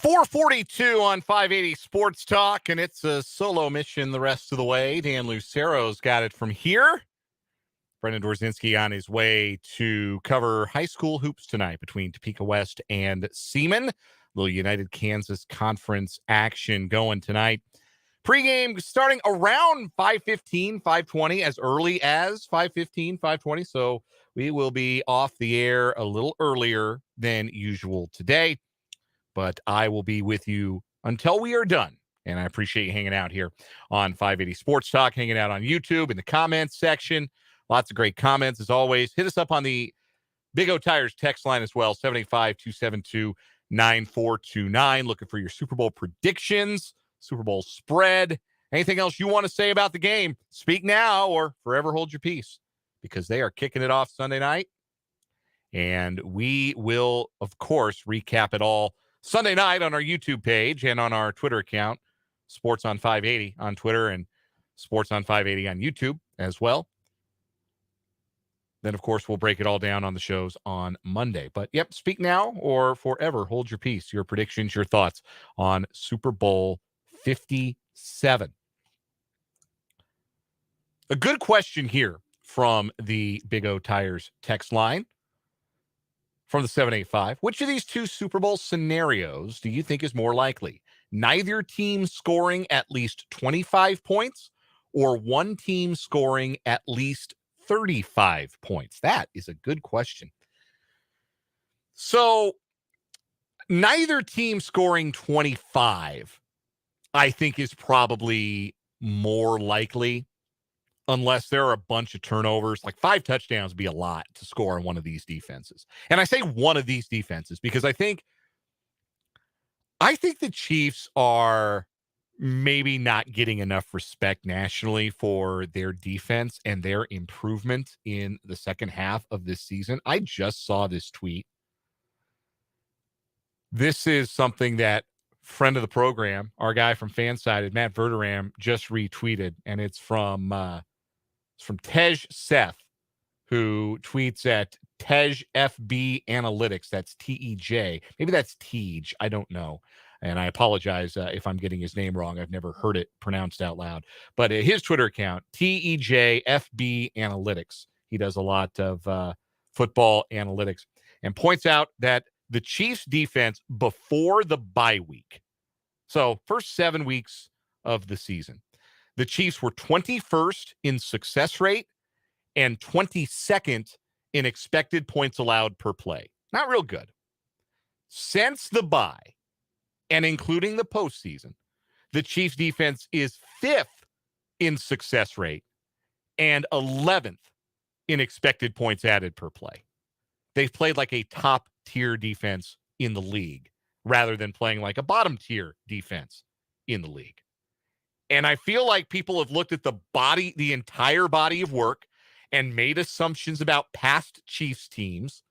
442 on 580 Sports Talk, and it's a solo mission the rest of the way. Dan Lucero's got it from here. Brendan Dorzinski on his way to cover high school hoops tonight between Topeka West and Seaman. Little United Kansas Conference action going tonight. Pre-game starting around 5:15, 5:20, as early as 5:15, 5:20. So we will be off the air a little earlier than usual today. But I will be with you until we are done. And I appreciate you hanging out here on 580 Sports Talk, hanging out on YouTube in the comments section. Lots of great comments as always. Hit us up on the Big O Tires text line as well, 785-272-9429. Looking for your Super Bowl predictions, Super Bowl spread. Anything else you want to say about the game, speak now or forever hold your peace, because they are kicking it off Sunday night. And we will, of course, recap it all Sunday night on our YouTube page and on our Twitter account, Sports on 580 on Twitter and Sports on 580 on YouTube as well. Then, of course, we'll break it all down on the shows on Monday. But, yep, speak now or forever hold your peace. Your predictions, your thoughts on Super Bowl 57. A good question here from the Big O Tires text line. From the 785, which of these two Super Bowl scenarios do you think is more likely? Neither team scoring at least 25 points or one team scoring at least 35 points? That is a good question. So neither team scoring 25, I think, is probably more likely, unless there are a bunch of turnovers. Like 5 touchdowns would be a lot to score on one of these defenses. And I say one of these defenses because I think the Chiefs are maybe not getting enough respect nationally for their defense and their improvement in the second half of this season. I just saw this tweet. This is something that friend of the program, our guy from Fansided, Matt Verderam, just retweeted, and it's from Tej Seth, who tweets at Tej FB Analytics. That's TEJ. Maybe that's Tej. I don't know. And I apologize if I'm getting his name wrong. I've never heard it pronounced out loud. But his Twitter account, TEJ FB Analytics. He does a lot of football analytics and points out that the Chiefs defense before the bye week, so first 7 weeks of the season, the Chiefs were 21st in success rate and 22nd in expected points allowed per play. Not real good. Since the bye, and including the postseason, the Chiefs defense is 5th in success rate and 11th in expected points added per play. They've played like a top-tier defense in the league rather than playing like a bottom-tier defense in the league. And I feel like people have looked at the entire body of work and made assumptions about past Chiefs teams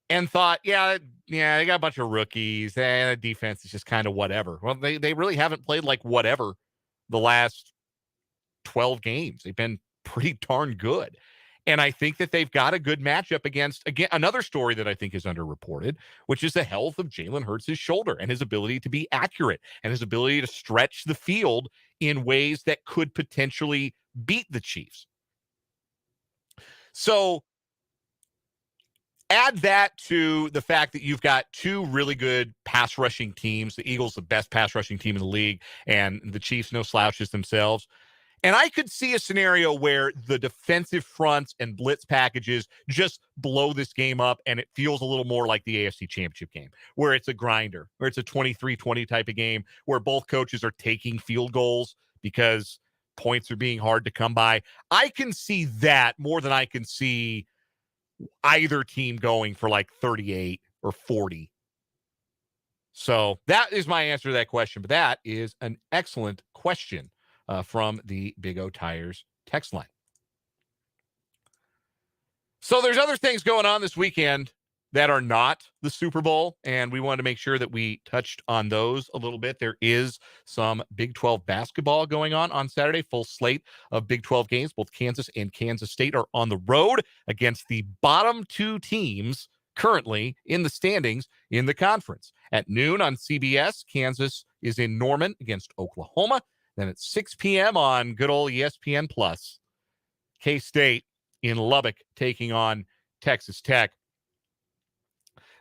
and thought, yeah, they got a bunch of rookies and the defense is just kind of whatever. Well, they really haven't played like whatever the last 12 games. They've been pretty darn good. And I think that they've got a good matchup against, again, another story that I think is underreported, which is the health of Jalen Hurts' shoulder and his ability to be accurate and his ability to stretch the field in ways that could potentially beat the Chiefs. So add that to the fact that you've got two really good pass rushing teams. The Eagles, the best pass rushing team in the league, and the Chiefs, no slouches themselves. And I could see a scenario where the defensive fronts and blitz packages just blow this game up, and it feels a little more like the AFC Championship game, where it's a grinder, where it's a 23-20 type of game, where both coaches are taking field goals because points are being hard to come by. I can see that more than I can see either team going for like 38 or 40. So that is my answer to that question. But that is an excellent question from the Big O Tires text line. So there's other things going on this weekend that are not the Super Bowl, and we wanted to make sure that we touched on those a little bit. There is some Big 12 basketball going on Saturday, full slate of Big 12 games. Both Kansas and Kansas State are on the road against the bottom two teams currently in the standings in the conference. At noon on CBS, Kansas is in Norman against Oklahoma. Then at 6 p.m. on good old ESPN Plus, K-State in Lubbock taking on Texas Tech.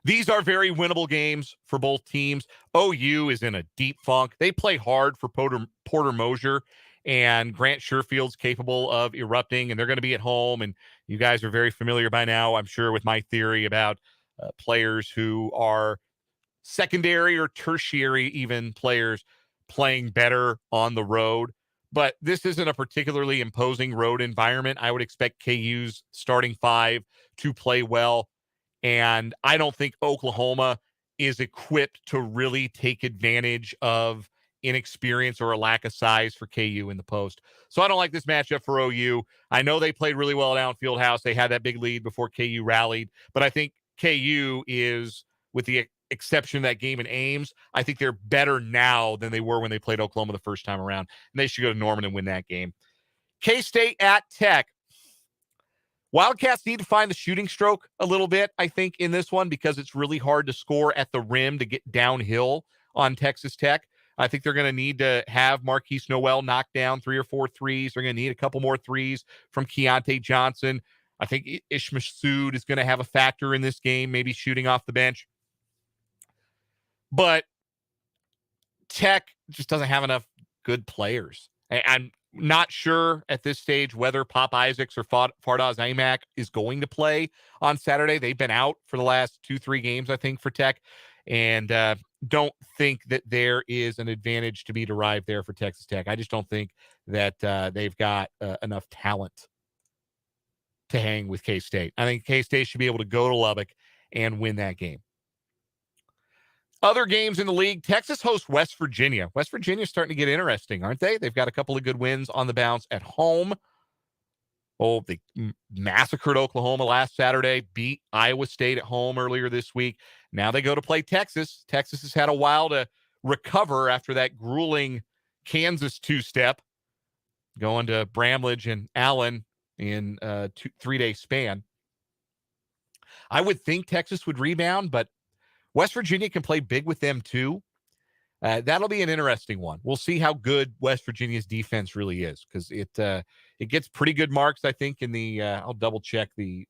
These are very winnable games for both teams. OU is in a deep funk. They play hard for Porter Moser, and Grant Sherfield's capable of erupting, and they're going to be at home. And you guys are very familiar by now, I'm sure, with my theory about players who are secondary or tertiary even players playing better on the road. But this isn't a particularly imposing road environment. I would expect KU's starting five to play well. And I don't think Oklahoma is equipped to really take advantage of inexperience or a lack of size for KU in the post. So I don't like this matchup for OU. I know they played really well at Allen Fieldhouse. They had that big lead before KU rallied. But I think KU is, with the exception of that game in Ames, I think they're better now than they were when they played Oklahoma the first time around. And they should go to Norman and win that game. K-State at Tech. Wildcats need to find the shooting stroke a little bit, I think, in this one, because it's really hard to score at the rim to get downhill on Texas Tech. I think they're going to need to have Marquise Noel knock down 3 or 4 threes. They're going to need a couple more threes from Keontae Johnson. I think Ish Massoud is going to have a factor in this game, maybe shooting off the bench. But Tech just doesn't have enough good players. I'm not sure at this stage whether Pop Isaacs or Fardaz Aimaq is going to play on Saturday. They've been out for the last 2-3 games, I think, for Tech. And don't think that there is an advantage to be derived there for Texas Tech. I just don't think that they've got enough talent to hang with K-State. I think K-State should be able to go to Lubbock and win that game. Other games in the league, Texas hosts West Virginia. West Virginia's starting to get interesting, aren't they? They've got a couple of good wins on the bounce at home. Oh, they massacred Oklahoma last Saturday, beat Iowa State at home earlier this week. Now they go to play Texas. Texas has had a while to recover after that grueling Kansas two-step, going to Bramlage and Allen in a 3-day span. I would think Texas would rebound, but West Virginia can play big with them too. That'll be an interesting one. We'll see how good West Virginia's defense really is, because it gets pretty good marks, I think, in the I'll double check the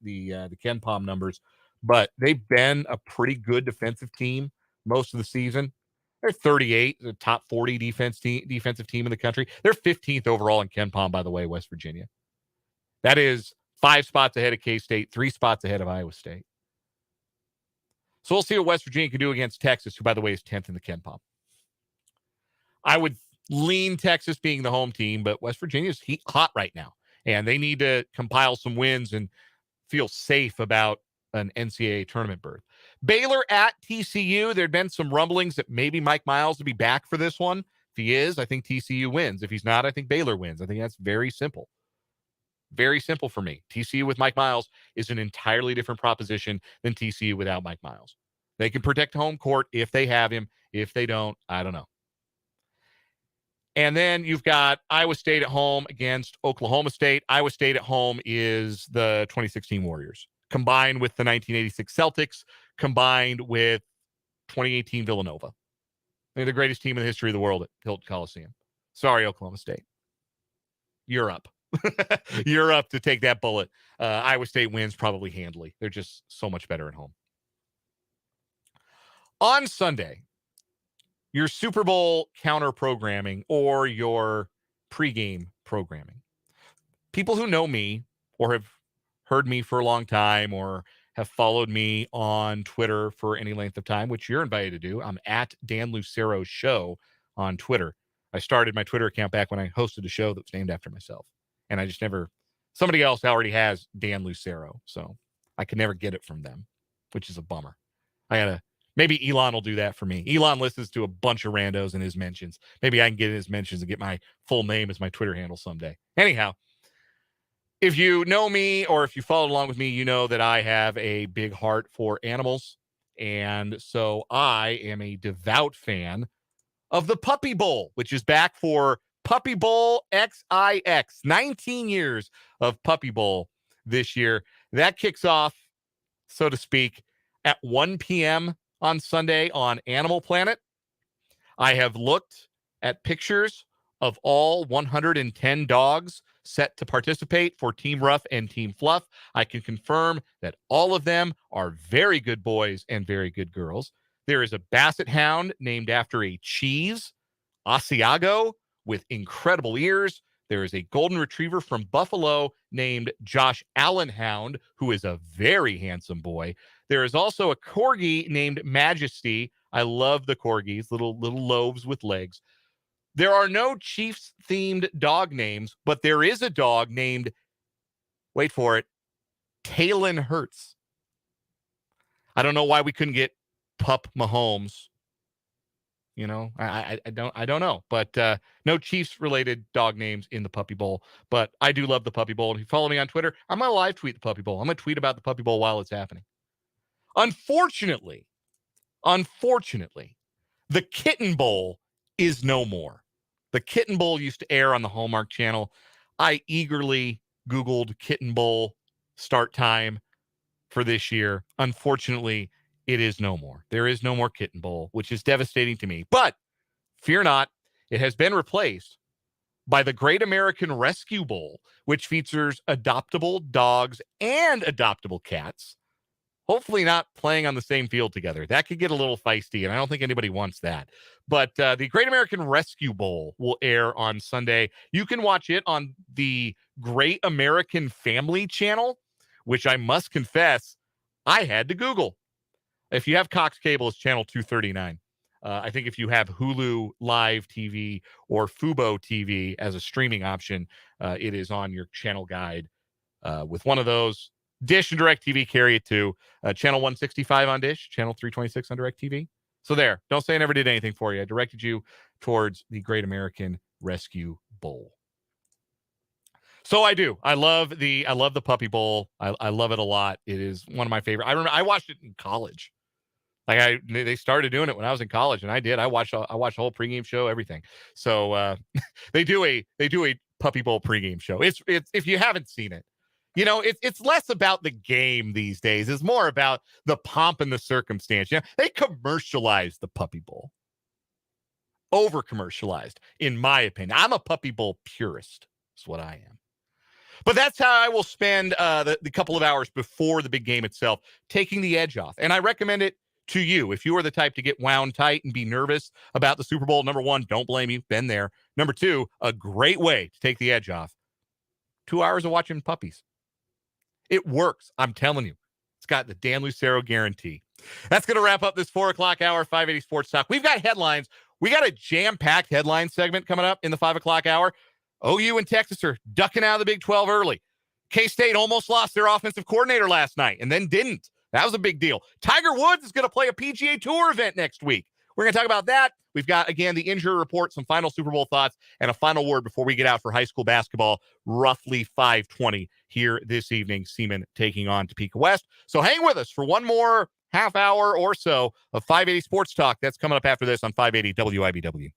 Ken Palm numbers, but they've been a pretty good defensive team most of the season. They're 38, the top 40 defensive team in the country. They're 15th overall in Ken Palm, by the way, West Virginia. That is 5 spots ahead of K-State, 3 spots ahead of Iowa State. So we'll see what West Virginia can do against Texas, who, by the way, is 10th in the Ken Palm. I would lean Texas being the home team, but West Virginia's hot right now, and they need to compile some wins and feel safe about an NCAA tournament berth. Baylor at TCU. There'd been some rumblings that maybe Mike Miles would be back for this one. If he is, I think TCU wins. If he's not, I think Baylor wins. I think that's very simple. Very simple for me. TCU with Mike Miles is an entirely different proposition than TCU without Mike Miles. They can protect home court if they have him. If they don't, I don't know. And then you've got Iowa State at home against Oklahoma State. Iowa State at home is the 2016 Warriors, combined with the 1986 Celtics, combined with 2018 Villanova. They're the greatest team in the history of the world at Hilton Coliseum. Sorry, Oklahoma State. You're up. You're up to take that bullet. Iowa State wins probably handily. They're just so much better at home. On Sunday, your Super Bowl counter programming or your pregame programming. People who know me or have heard me for a long time or have followed me on Twitter for any length of time, which you're invited to do. I'm at Dan Lucero Show on Twitter. I started my Twitter account back when I hosted a show that was named after myself. And I just never, somebody else already has Dan Lucero, so I could never get it from them, which is a bummer. Maybe Elon will do that for me. Elon listens to a bunch of randos in his mentions. Maybe I can get in his mentions and get my full name as my Twitter handle someday. Anyhow, if you know me or if you followed along with me, you know that I have a big heart for animals. And so I am a devout fan of the Puppy Bowl, which is back for Puppy Bowl XIX. 19 years of Puppy Bowl this year. That kicks off, so to speak, at 1 p.m. on Sunday on Animal Planet. I have looked at pictures of all 110 dogs set to participate for Team Rough and Team Fluff. I can confirm that all of them are very good boys and very good girls. There is a Basset Hound named after a cheese, Asiago, with incredible ears. There is a Golden Retriever from Buffalo named Josh Allen Hound, who is a very handsome boy. There is also a Corgi named Majesty. I love the Corgis, little loaves with legs. There are no Chiefs-themed dog names, but there is a dog named, wait for it, Talon Hertz. I don't know why we couldn't get Pup Mahomes. You know, I don't know, but no Chiefs-related dog names in the Puppy Bowl. But I do love the Puppy Bowl. If you follow me on Twitter, I'm gonna live tweet the Puppy Bowl. I'm gonna tweet about the Puppy Bowl while it's happening. Unfortunately, the Kitten Bowl is no more. The Kitten Bowl used to air on the Hallmark Channel. I eagerly Googled Kitten Bowl start time for this year. Unfortunately, it is no more. There is no more Kitten Bowl, which is devastating to me. But fear not, it has been replaced by the Great American Rescue Bowl, which features adoptable dogs and adoptable cats. Hopefully not playing on the same field together. That could get a little feisty, and I don't think anybody wants that. But the Great American Rescue Bowl will air on Sunday. You can watch it on the Great American Family Channel, which I must confess, I had to Google. If you have Cox Cable, it's channel 239. I think if you have Hulu Live TV or Fubo TV as a streaming option, it is on your channel guide with one of those. Dish and DirecTV carry it too. Channel 165 on Dish, channel 326 on DirecTV. So there, don't say I never did anything for you. I directed you towards the Great American Rescue Bowl. So I do. I love the Puppy Bowl. I love it a lot. It is one of my favorite. I remember I watched it in college. Like they started doing it when I was in college, and I did. I watched the whole pregame show, everything. So they do a Puppy Bowl pregame show. It's if you haven't seen it, you know, it's less about the game these days. It's more about the pomp and the circumstance. You know, they commercialized the Puppy Bowl. Over commercialized, in my opinion. I'm a Puppy Bowl purist. That's what I am. But that's how I will spend the couple of hours before the big game itself, taking the edge off. And I recommend it to you. If you are the type to get wound tight and be nervous about the Super Bowl, number one, don't blame you. Been there. Number two, a great way to take the edge off. 2 hours of watching puppies. It works. I'm telling you. It's got the Dan Lucero guarantee. That's going to wrap up this 4 o'clock hour, 580 Sports Talk. We've got headlines. We got a jam-packed headline segment coming up in the 5 o'clock hour. OU and Texas are ducking out of the Big 12 early. K-State almost lost their offensive coordinator last night and then didn't. That was a big deal. Tiger Woods is going to play a PGA Tour event next week. We're going to talk about that. We've got, again, the injury report, some final Super Bowl thoughts, and a final word before we get out for high school basketball, roughly 5:20 here this evening. Seaman taking on Topeka West. So hang with us for one more half hour or so of 580 Sports Talk. That's coming up after this on 580 WIBW.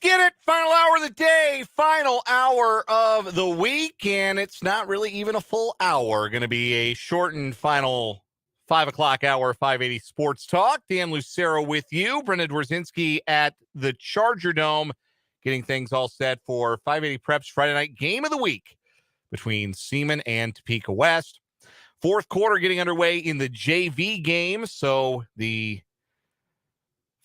get it. Final hour of the day, final hour of the week, and it's not really even a full hour. Going to be a shortened final 5 o'clock hour, 580 Sports Talk. Dan Lucero with you. Brendan Dworzinski at the Charger Dome, getting things all set for 580 Preps Friday night game of the week between Seaman and Topeka West. Fourth quarter getting underway in the JV game, so the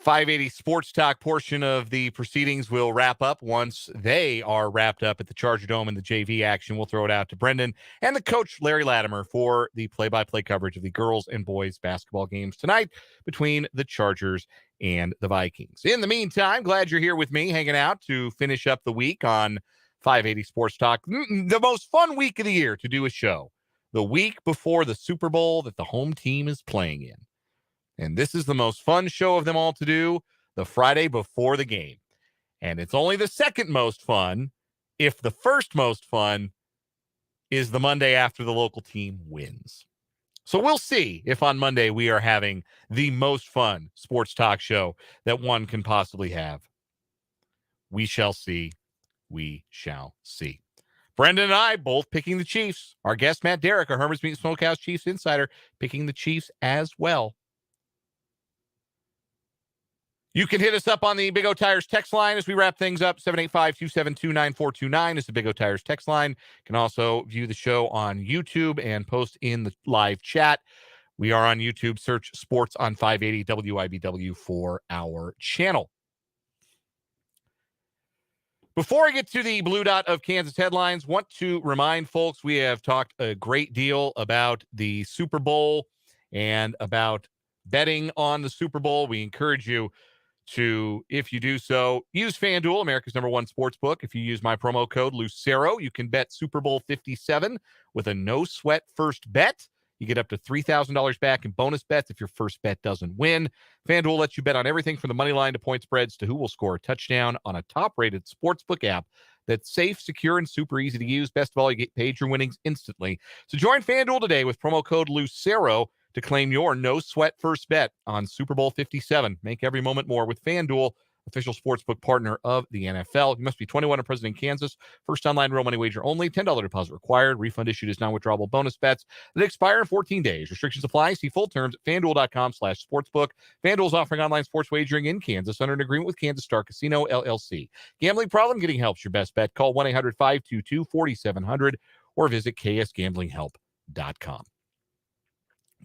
580 Sports Talk portion of the proceedings will wrap up. Once they are wrapped up at the Charger Dome and the JV action, we'll throw it out to Brendan and the coach, Larry Latimer, for the play-by-play coverage of the girls and boys basketball games tonight between the Chargers and the Vikings. In the meantime, glad you're here with me, hanging out to finish up the week on 580 Sports Talk. The most fun week of the year to do a show. The week before the Super Bowl that the home team is playing in. And this is the most fun show of them all to do, the Friday before the game. And it's only the second most fun if the first most fun is the Monday after the local team wins. So we'll see if on Monday we are having the most fun sports talk show that one can possibly have. We shall see. We shall see. Brendan and I both picking the Chiefs. Our guest, Matt Derrick, our Herman's Meat Smokehouse Chiefs insider, picking the Chiefs as well. You can hit us up on the Big O Tires text line as we wrap things up. 785-272-9429 is the Big O Tires text line. You can also view the show on YouTube and post in the live chat. We are on YouTube. Search Sports on 580 WIBW for our channel. Before I get to the Blue Dot of Kansas headlines, want to remind folks we have talked a great deal about the Super Bowl and about betting on the Super Bowl. We encourage you to, if you do so, use FanDuel, America's #1 sports book. If you use my promo code Lucero, you can bet Super Bowl 57 with a no-sweat first bet. You get up to $3,000 back in bonus bets if your first bet doesn't win. FanDuel lets you bet on everything from the money line to point spreads to who will score a touchdown on a top-rated sportsbook app that's safe, secure, and super easy to use. Best of all, you get paid your winnings instantly. So join FanDuel today with promo code Lucero to claim your no-sweat first bet on Super Bowl 57. Make every moment more with FanDuel, official sportsbook partner of the NFL. You must be 21 and present in Kansas. First online real money wager only. $10 deposit required. Refund issued as non-withdrawable bonus bets that expire in 14 days. Restrictions apply. See full terms at FanDuel.com/sportsbook. FanDuel is offering online sports wagering in Kansas under an agreement with Kansas Star Casino, LLC. Gambling problem? Getting help's your best bet. Call 1-800-522-4700 or visit ksgamblinghelp.com.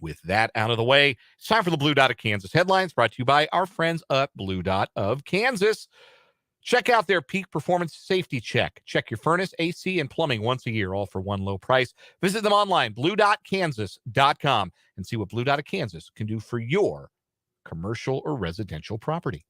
With that out of the way, it's time for the Blue Dot of Kansas headlines, brought to you by our friends at Blue Dot of Kansas. Check out their peak performance safety check. Check your furnace, AC, and plumbing once a year, all for one low price. Visit them online, blue.kansas.com, and see what Blue Dot of Kansas can do for your commercial or residential property.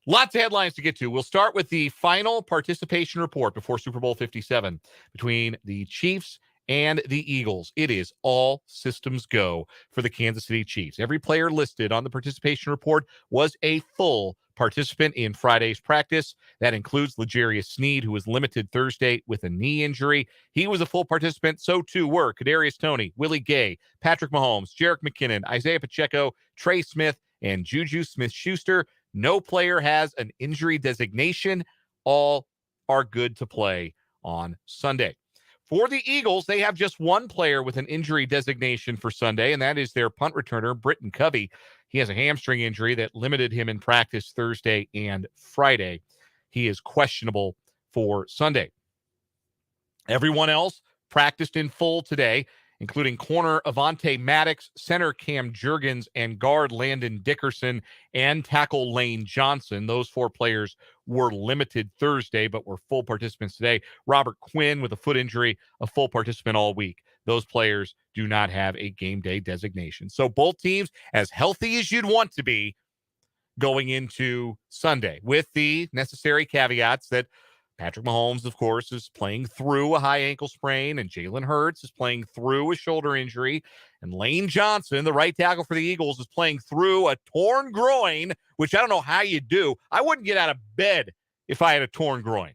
Lots of headlines to get to. We'll start with the final participation report before Super Bowl 57 between the Chiefs and the Eagles. It is all systems go for the Kansas City Chiefs. Every player listed on the participation report was a full participant in Friday's practice. That includes L'Jarius Sneed, who was limited Thursday with a knee injury. He was a full participant. So too were Kadarius Toney, Willie Gay, Patrick Mahomes, Jerick McKinnon, Isaiah Pacheco, Trey Smith, and Juju Smith-Schuster. No player has an injury designation. All are good to play on Sunday. For the Eagles, they have just one player with an injury designation for Sunday, and that is their punt returner, Britton Covey. He has a hamstring injury that limited him in practice Thursday and Friday. He is questionable for Sunday. Everyone else practiced in full today, including corner Avonte Maddox, center Cam Jurgens, and guard Landon Dickerson, and tackle Lane Johnson. Those four players were limited Thursday, but were full participants today. Robert Quinn, with a foot injury, a full participant all week. Those players do not have a game day designation. So both teams as healthy as you'd want to be going into Sunday, with the necessary caveats that Patrick Mahomes, of course, is playing through a high ankle sprain, and Jalen Hurts is playing through a shoulder injury, and Lane Johnson, the right tackle for the Eagles, is playing through a torn groin, which I don't know how you do. I wouldn't get out of bed if I had a torn groin.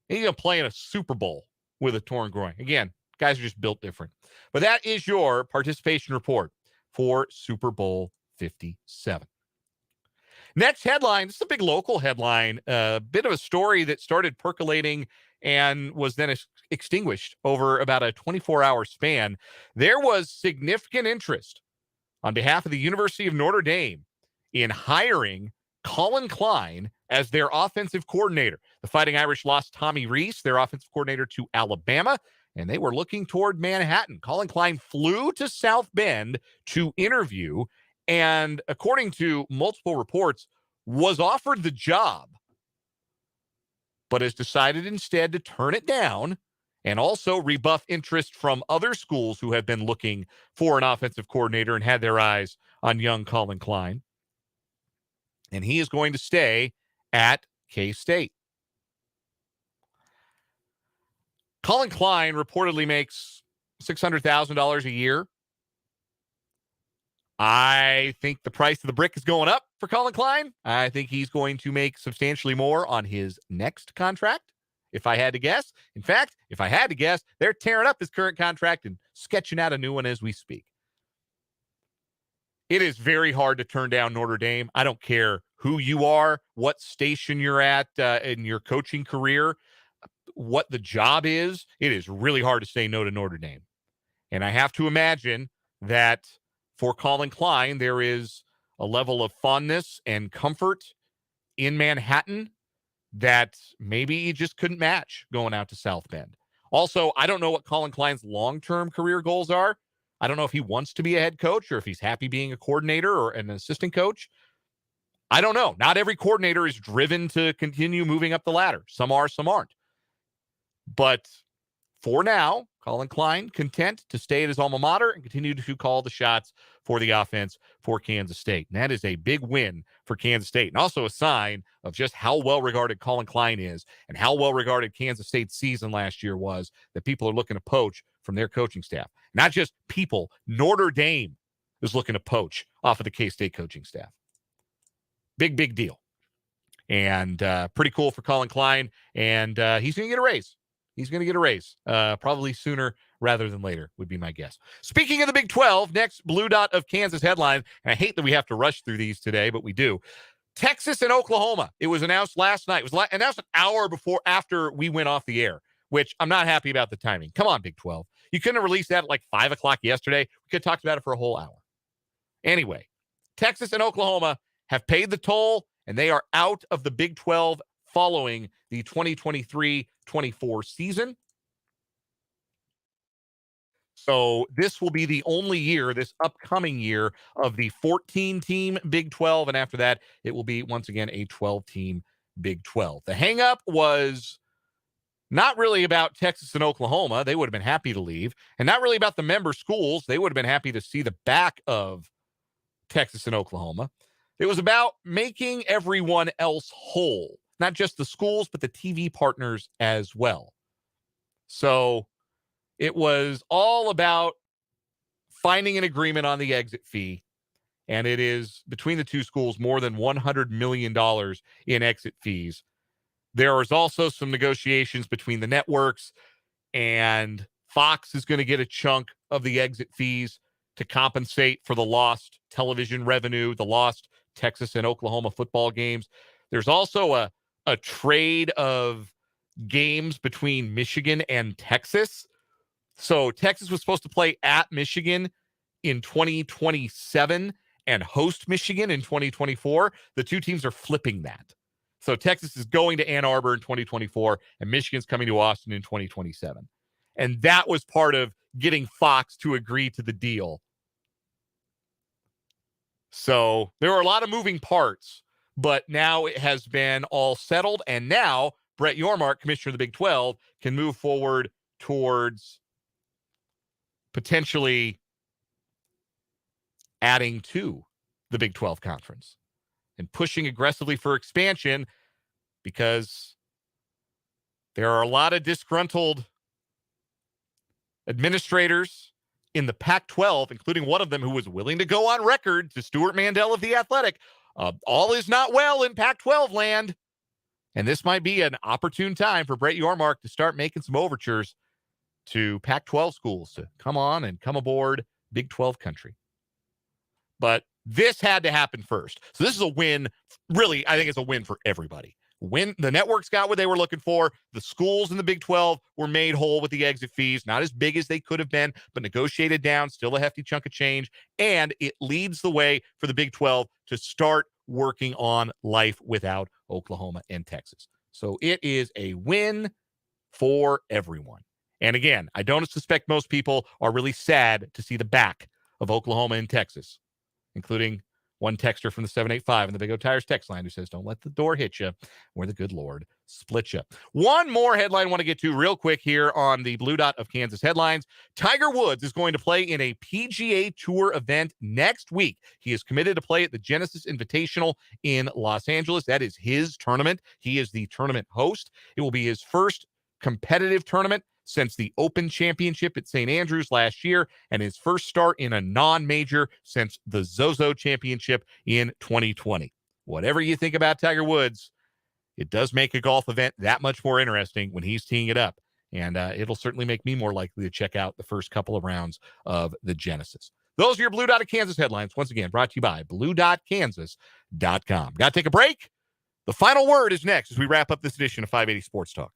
He's going to play in a Super Bowl with a torn groin. Again, guys are just built different. But that is your participation report for Super Bowl 57. Next headline, this is a big local headline, a bit of a story that started percolating and was then extinguished over about a 24-hour span. There was significant interest on behalf of the University of Notre Dame in hiring Colin Klein as their offensive coordinator. The Fighting Irish lost Tommy Rees, their offensive coordinator, to Alabama, and they were looking toward Manhattan. Colin Klein flew to South Bend to interview, and according to multiple reports, was offered the job, but has decided instead to turn it down and also rebuff interest from other schools who have been looking for an offensive coordinator and had their eyes on young Colin Klein. And he is going to stay at K-State. Colin Klein reportedly makes $600,000 a year. I think the price of the brick is going up for Colin Klein. I think he's going to make substantially more on his next contract, if I had to guess. In fact, if I had to guess, they're tearing up his current contract and sketching out a new one as we speak. It is very hard to turn down Notre Dame. I don't care who you are, what station you're at in your coaching career, what the job is. It is really hard to say no to Notre Dame. And I have to imagine that for Colin Klein, there is a level of fondness and comfort in Manhattan that maybe he just couldn't match going out to South Bend. Also, I don't know what Colin Klein's long-term career goals are. I don't know if he wants to be a head coach or if he's happy being a coordinator or an assistant coach. I don't know. Not every coordinator is driven to continue moving up the ladder. Some are, some aren't. But for now, Colin Klein content to stay at his alma mater and continue to call the shots for the offense for Kansas State. And that is a big win for Kansas State, and also a sign of just how well-regarded Colin Klein is and how well-regarded Kansas State's season last year was, that people are looking to poach from their coaching staff. Not just people. Notre Dame is looking to poach off of the K-State coaching staff. Big, big deal. And pretty cool for Colin Klein. And he's going to get a raise. He's going to get a raise, probably sooner rather than later, would be my guess. Speaking of the Big 12, next Blue Dot of Kansas headline, and I hate that we have to rush through these today, but we do. Texas and Oklahoma. It was announced last night. It was announced an hour after we went off the air, which I'm not happy about the timing. Come on, Big 12. You couldn't have released that at like 5 o'clock yesterday. We could have talked about it for a whole hour. Anyway, Texas and Oklahoma have paid the toll, and they are out of the Big 12 following the 2023-24 season. So this will be the only year, this upcoming year, of the 14-team Big 12. And after that, it will be, once again, a 12-team Big 12. The hang-up was not really about Texas and Oklahoma. They would have been happy to leave. And not really about the member schools. They would have been happy to see the back of Texas and Oklahoma. It was about making everyone else whole. Not just the schools, but the TV partners as well. So it was all about finding an agreement on the exit fee. And it is, between the two schools, more than $100 million in exit fees. There is also some negotiations between the networks, and Fox is going to get a chunk of the exit fees to compensate for the lost television revenue, the lost Texas and Oklahoma football games. There's also a trade of games between Michigan and Texas. So Texas was supposed to play at Michigan in 2027 and host Michigan in 2024. The two teams are flipping that. So Texas is going to Ann Arbor in 2024, and Michigan's coming to Austin in 2027. And that was part of getting Fox to agree to the deal. So there are a lot of moving parts, but now it has been all settled. And now Brett Yormark, commissioner of the Big 12, can move forward towards potentially adding to the Big 12 conference and pushing aggressively for expansion, because there are a lot of disgruntled administrators in the Pac-12, including one of them who was willing to go on record to Stuart Mandel of The Athletic. All is not well in Pac-12 land. And this might be an opportune time for Brett Yormark to start making some overtures to Pac-12 schools to come on and come aboard Big 12 country. But This had to happen first. So this is a win. Really, I think it's a win for everybody. When the networks got what they were looking for, the schools in the Big 12 were made whole with the exit fees, not as big as they could have been, but negotiated down, still a hefty chunk of change. And it leads the way for the Big 12 to start working on life without Oklahoma and Texas. So it is a win for everyone. And again, I don't suspect most people are really sad to see the back of Oklahoma and Texas, including one texter from the 785 and the Big O Tires text line who says, don't let the door hit you or the good Lord split you. One more headline I want to get to real quick here on the Blue Dot of Kansas headlines. Tiger Woods is going to play in a PGA Tour event next week. He is committed to play at the Genesis Invitational in Los Angeles. That is his tournament. He is the tournament host. It will be his first competitive tournament since the Open Championship at St. Andrews last year, and his first start in a non-major since the Zozo Championship in 2020. Whatever you think about Tiger Woods, it does make a golf event that much more interesting when he's teeing it up, and it'll certainly make me more likely to check out the first couple of rounds of the Genesis. Those are your Blue Dot of Kansas headlines, once again brought to you by BlueDotKansas.com. Got to take a break? The final word is next as we wrap up this edition of 580 Sports Talk.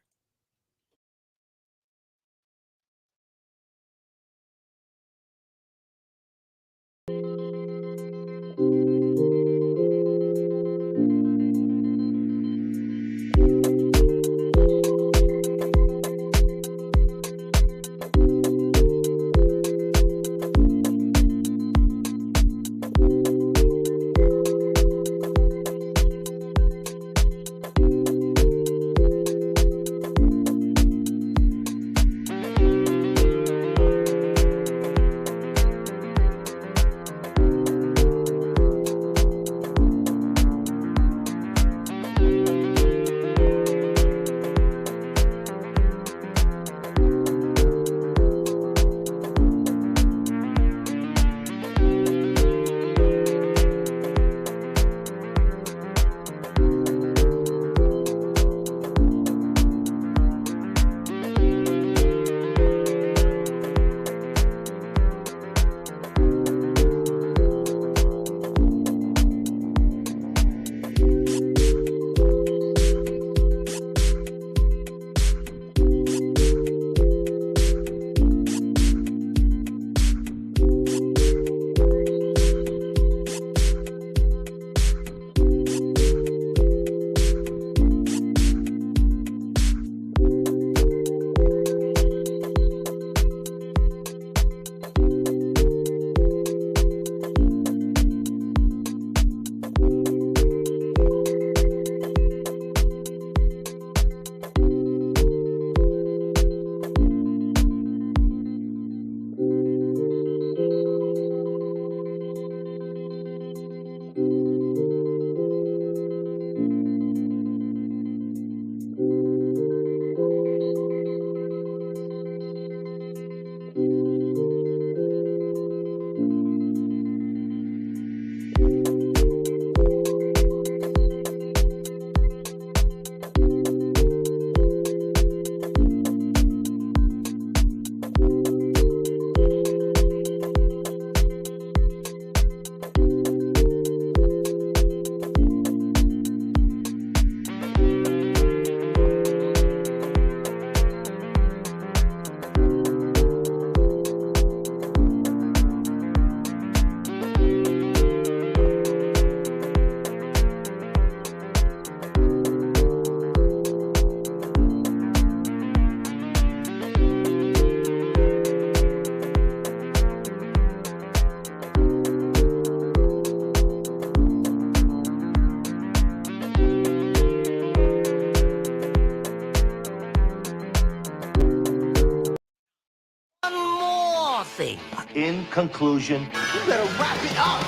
In conclusion, you better wrap it up.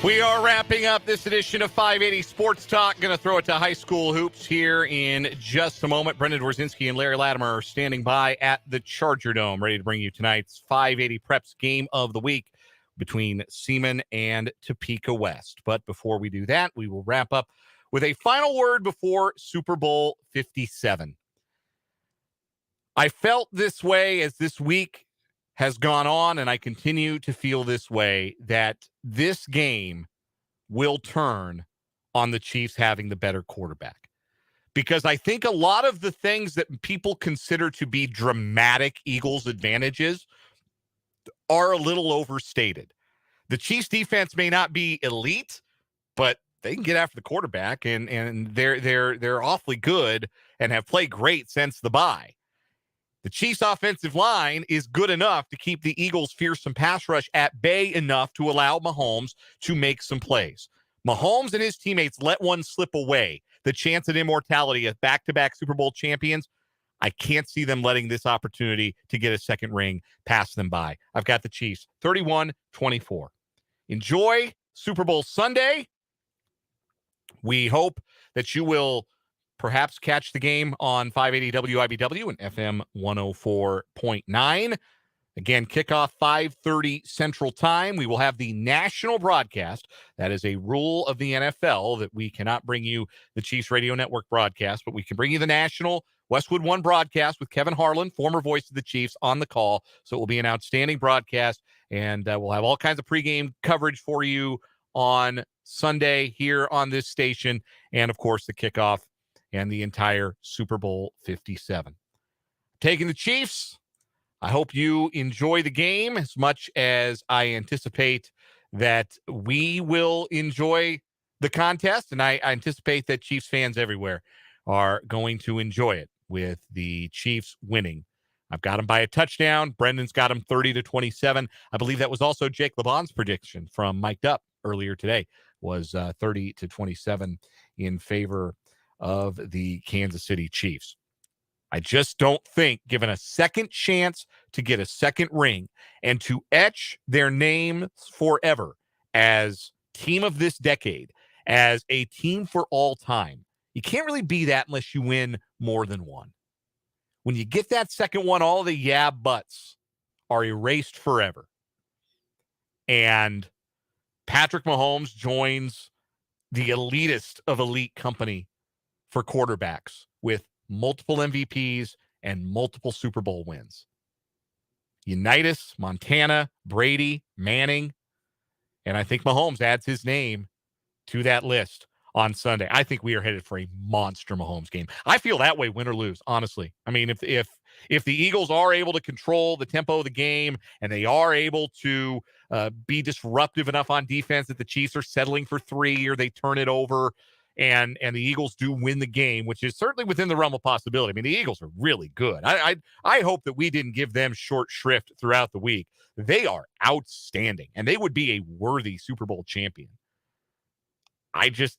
We are wrapping up this edition of 580 Sports Talk. Going to throw it to high school hoops here in just a moment. Brendan Dworzinski and Larry Latimer are standing by at the Charger Dome, ready to bring you tonight's 580 Preps Game of the Week between Seaman and Topeka West. But before we do that, we will wrap up with a final word before Super Bowl 57. I felt this way as this week has gone on, and I continue to feel this way, that this game will turn on the Chiefs having the better quarterback. Because I think a lot of the things that people consider to be dramatic Eagles advantages are a little overstated. The Chiefs defense may not be elite, but they can get after the quarterback, and they're awfully good and have played great since the bye. The Chiefs' offensive line is good enough to keep the Eagles' fearsome pass rush at bay enough to allow Mahomes to make some plays. Mahomes and his teammates let one slip away, the chance at immortality as back-to-back Super Bowl champions. I can't see them letting this opportunity to get a second ring pass them by. I've got the Chiefs 31-24. Enjoy Super Bowl Sunday. We hope that you will perhaps catch the game on 580 WIBW and FM 104.9. Again, kickoff 5:30 Central Time. We will have the national broadcast. That is a rule of the NFL that we cannot bring you the Chiefs Radio Network broadcast, but we can bring you the national Westwood One broadcast with Kevin Harlan, former voice of the Chiefs, on the call. So it will be an outstanding broadcast, and we'll have all kinds of pregame coverage for you on Sunday here on this station, and, of course, the kickoff and the entire Super Bowl 57. Taking the Chiefs. I hope you enjoy the game as much as I anticipate that we will enjoy the contest, and I anticipate that Chiefs fans everywhere are going to enjoy it with the Chiefs winning. I've got them by a touchdown. Brendan's got them 30-27. I believe that was also Jake LeBon's prediction from Mic'd Up earlier today, was 30-27 in favor of the Kansas City Chiefs. I just don't think, given a second chance to get a second ring and to etch their name forever as team of this decade, as a team for all time, you can't really be that unless you win more than one. When you get that second one, all the yeah buts are erased forever. And Patrick Mahomes joins the elitist of elite company for quarterbacks with multiple MVPs and multiple Super Bowl wins. Unitas, Montana, Brady, Manning, and I think Mahomes adds his name to that list on Sunday. I think we are headed for a monster Mahomes game. I feel that way, win or lose, honestly. I mean, if the Eagles are able to control the tempo of the game and they are able to be disruptive enough on defense that the Chiefs are settling for 3 or they turn it over, and the Eagles do win the game, which is certainly within the realm of possibility. I mean, the Eagles are really good. I hope that we didn't give them short shrift throughout the week. They are outstanding, and they would be a worthy Super Bowl champion. I just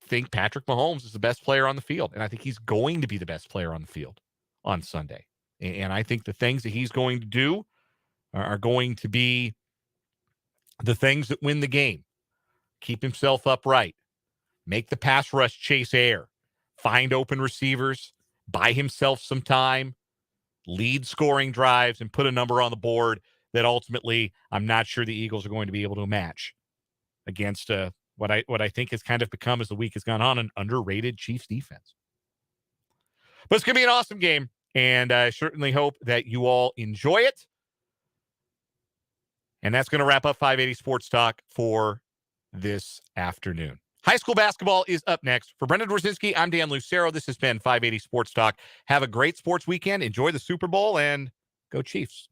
think Patrick Mahomes is the best player on the field, and I think he's going to be the best player on the field on Sunday. And I think the things that he's going to do are going to be the things that win the game. Keep himself upright. Make the pass rush chase air. Find open receivers. Buy himself some time. Lead scoring drives and put a number on the board that ultimately I'm not sure the Eagles are going to be able to match against what I think has kind of become, as the week has gone on, an underrated Chiefs defense. But it's going to be an awesome game, and I certainly hope that you all enjoy it. And that's going to wrap up 580 Sports Talk for this afternoon. High school basketball is up next. For Brendan Dworzinski, I'm Dan Lucero. This has been 580 Sports Talk. Have a great sports weekend. Enjoy the Super Bowl, and go Chiefs.